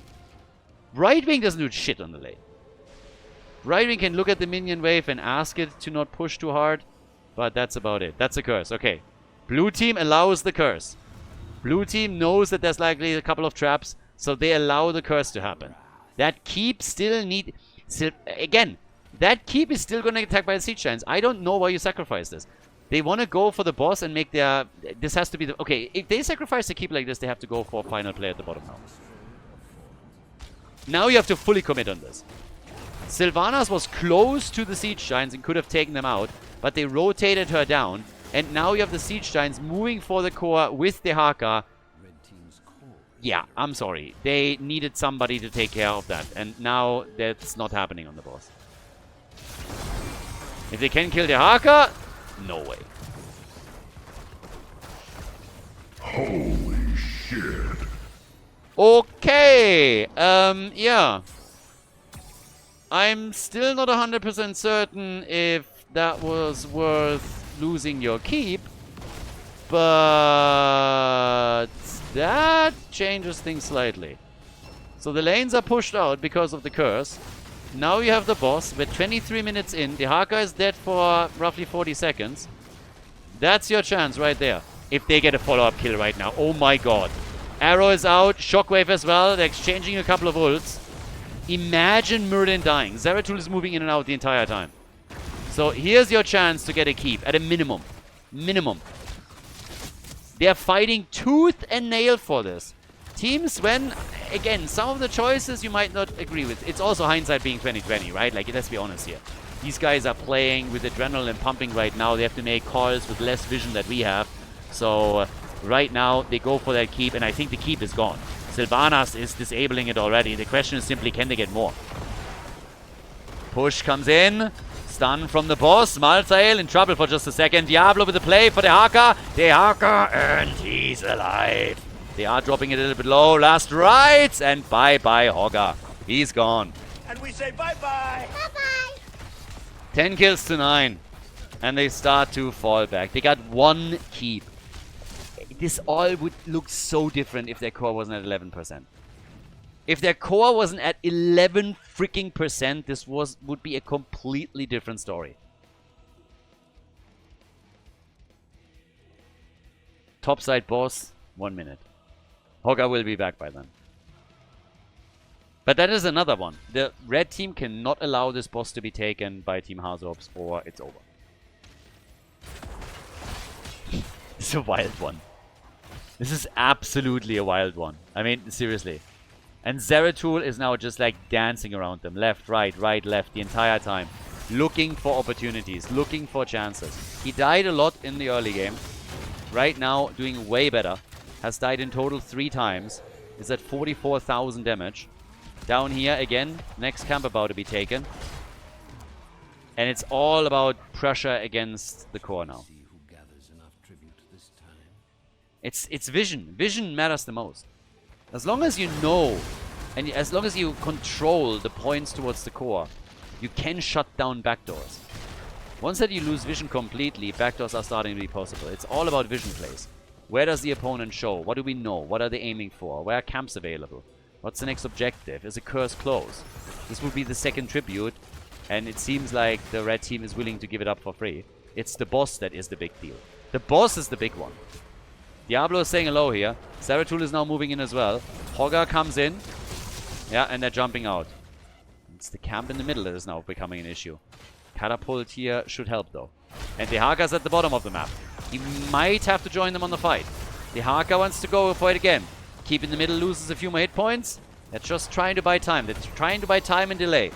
Brightwing doesn't do shit on the lane. Brightwing can look at the minion wave and ask it to not push too hard. But that's about it. That's a curse. Okay. Blue team allows the curse. Blue team knows that there's likely a couple of traps. So they allow the curse to happen. That keep still need... Again, that keep is still going to get attacked by the Siege Giants. I don't know why you sacrifice this. They want to go for the boss and make their... This has to be the... Okay, if they sacrifice the keep like this, they have to go for final play at the bottom now. Now you have to fully commit on this. Sylvanas was close to the Siege Giants and could have taken them out, but they rotated her down. And now you have the Siege Giants moving for the core with the Haka. Yeah, I'm sorry. They needed somebody to take care of that. And now that's not happening on the boss. If they can kill the Haka... No way. Holy shit. Okay. Yeah. I'm still not 100% certain if that was worth losing your keep. But that changes things slightly. So the lanes are pushed out because of the curse. Now you have the boss. We're 23 minutes in. The Haka is dead for roughly 40 seconds. That's your chance right there. If they get a follow-up kill right now. Oh my god. Arrow is out. Shockwave as well. They're exchanging a couple of ults. Imagine Muradin dying. Zeratul is moving in and out the entire time. So here's your chance to get a keep. At a minimum. Minimum. They're fighting tooth and nail for this. Team Sven, again, some of the choices you might not agree with. It's also hindsight being 2020, right? Like, let's be honest here. These guys are playing with adrenaline pumping right now. They have to make calls with less vision that we have. So, right now, they go for that keep, and I think the keep is gone. Sylvanas is disabling it already. The question is simply, can they get more? Push comes in. Stun from the boss. Malthael in trouble for just a second. Diablo with the play for the Haka. The Haka, and he's alive. They are dropping it a little bit low. Last rites, and bye-bye, Hogga. He's gone. And we say bye-bye. Bye-bye. 10 kills to 9. And they start to fall back. They got one keep. This all would look so different if their core wasn't at 11%. If their core wasn't at 11 freaking %, this would be a completely different story. Topside boss, 1 minute. Hogger will be back by then. But that is another one. The red team cannot allow this boss to be taken by Team HasuObs or it's over. It's a wild one. This is absolutely a wild one. I mean, seriously. And Zeratul is now just like dancing around them. Left, right, left the entire time. Looking for opportunities, looking for chances. He died a lot in the early game. Right now, doing way better. Has died in total 3 times. Is at 44,000 damage. Down here again, next camp about to be taken. And it's all about pressure against the core now. It's vision. Vision matters the most. As long as you know, and as long as you control the points towards the core, you can shut down backdoors. Once that you lose vision completely, backdoors are starting to be possible. It's all about vision plays. Where does the opponent show? What do we know? What are they aiming for? Where are camps available? What's the next objective? Is a curse close? This would be the second tribute, and it seems like the red team is willing to give it up for free. It's the boss that is the big deal. The boss is the big one. Diablo is saying hello here. Zeratul is now moving in as well. Hogger comes in. Yeah, and they're jumping out. It's the camp in the middle that is now becoming an issue. Catapult here should help though. And the Haka's at the bottom of the map. He might have to join them on the fight. The Haka wants to go for it again. Keep in the middle, loses a few more hit points. They're just trying to buy time. They're trying to buy time and delay.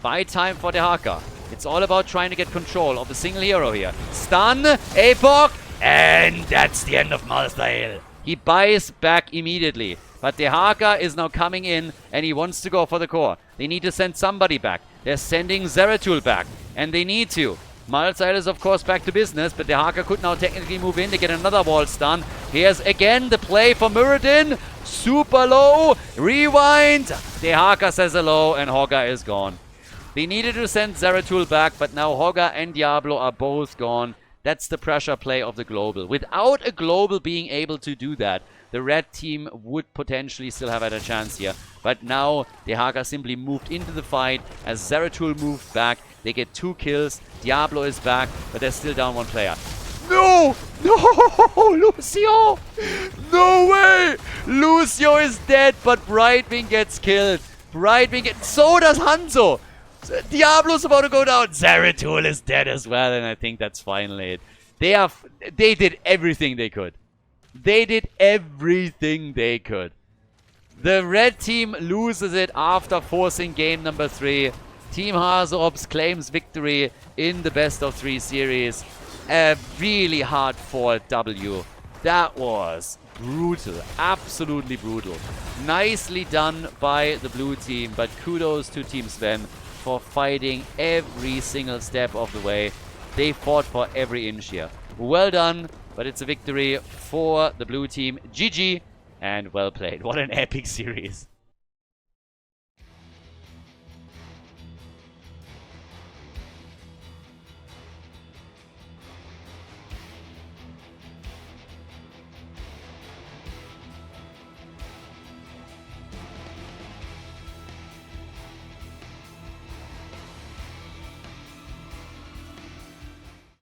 Buy time for the Haka. It's all about trying to get control of the single hero here. Stun, Apoc, and that's the end of Malthael. He buys back immediately. But the Haka is now coming in and he wants to go for the core. They need to send somebody back. They're sending Zeratul back. And they need to. Malthael is of course back to business, but the Haka could now technically move in to get another wall stun. Here's again the play for Muradin. Super low. Rewind. The Haka says hello and Hogger is gone. They needed to send Zeratul back, but now Hogger and Diablo are both gone. That's the pressure play of the global. Without a global being able to do that, the red team would potentially still have had a chance here. But now the Haka simply moved into the fight as Zeratul moved back. They get 2 kills. Diablo is back, but they're still down 1 player. No! No! Lucio! No way! Lucio is dead, but Brightwing gets killed. Brightwing gets... So does Hanzo! Diablo's about to go down. Zeratul is dead as well, and I think that's finally it. They did everything they could. They did everything they could. The red team loses it after forcing game number 3. Team HasuObs claims victory in the best of 3 series. A really hard fought W. That was brutal. Absolutely brutal. Nicely done by the blue team, but kudos to Team Sven for fighting every single step of the way. They fought for every inch here. Well done, but it's a victory for the blue team. GG, and well played. What an epic series.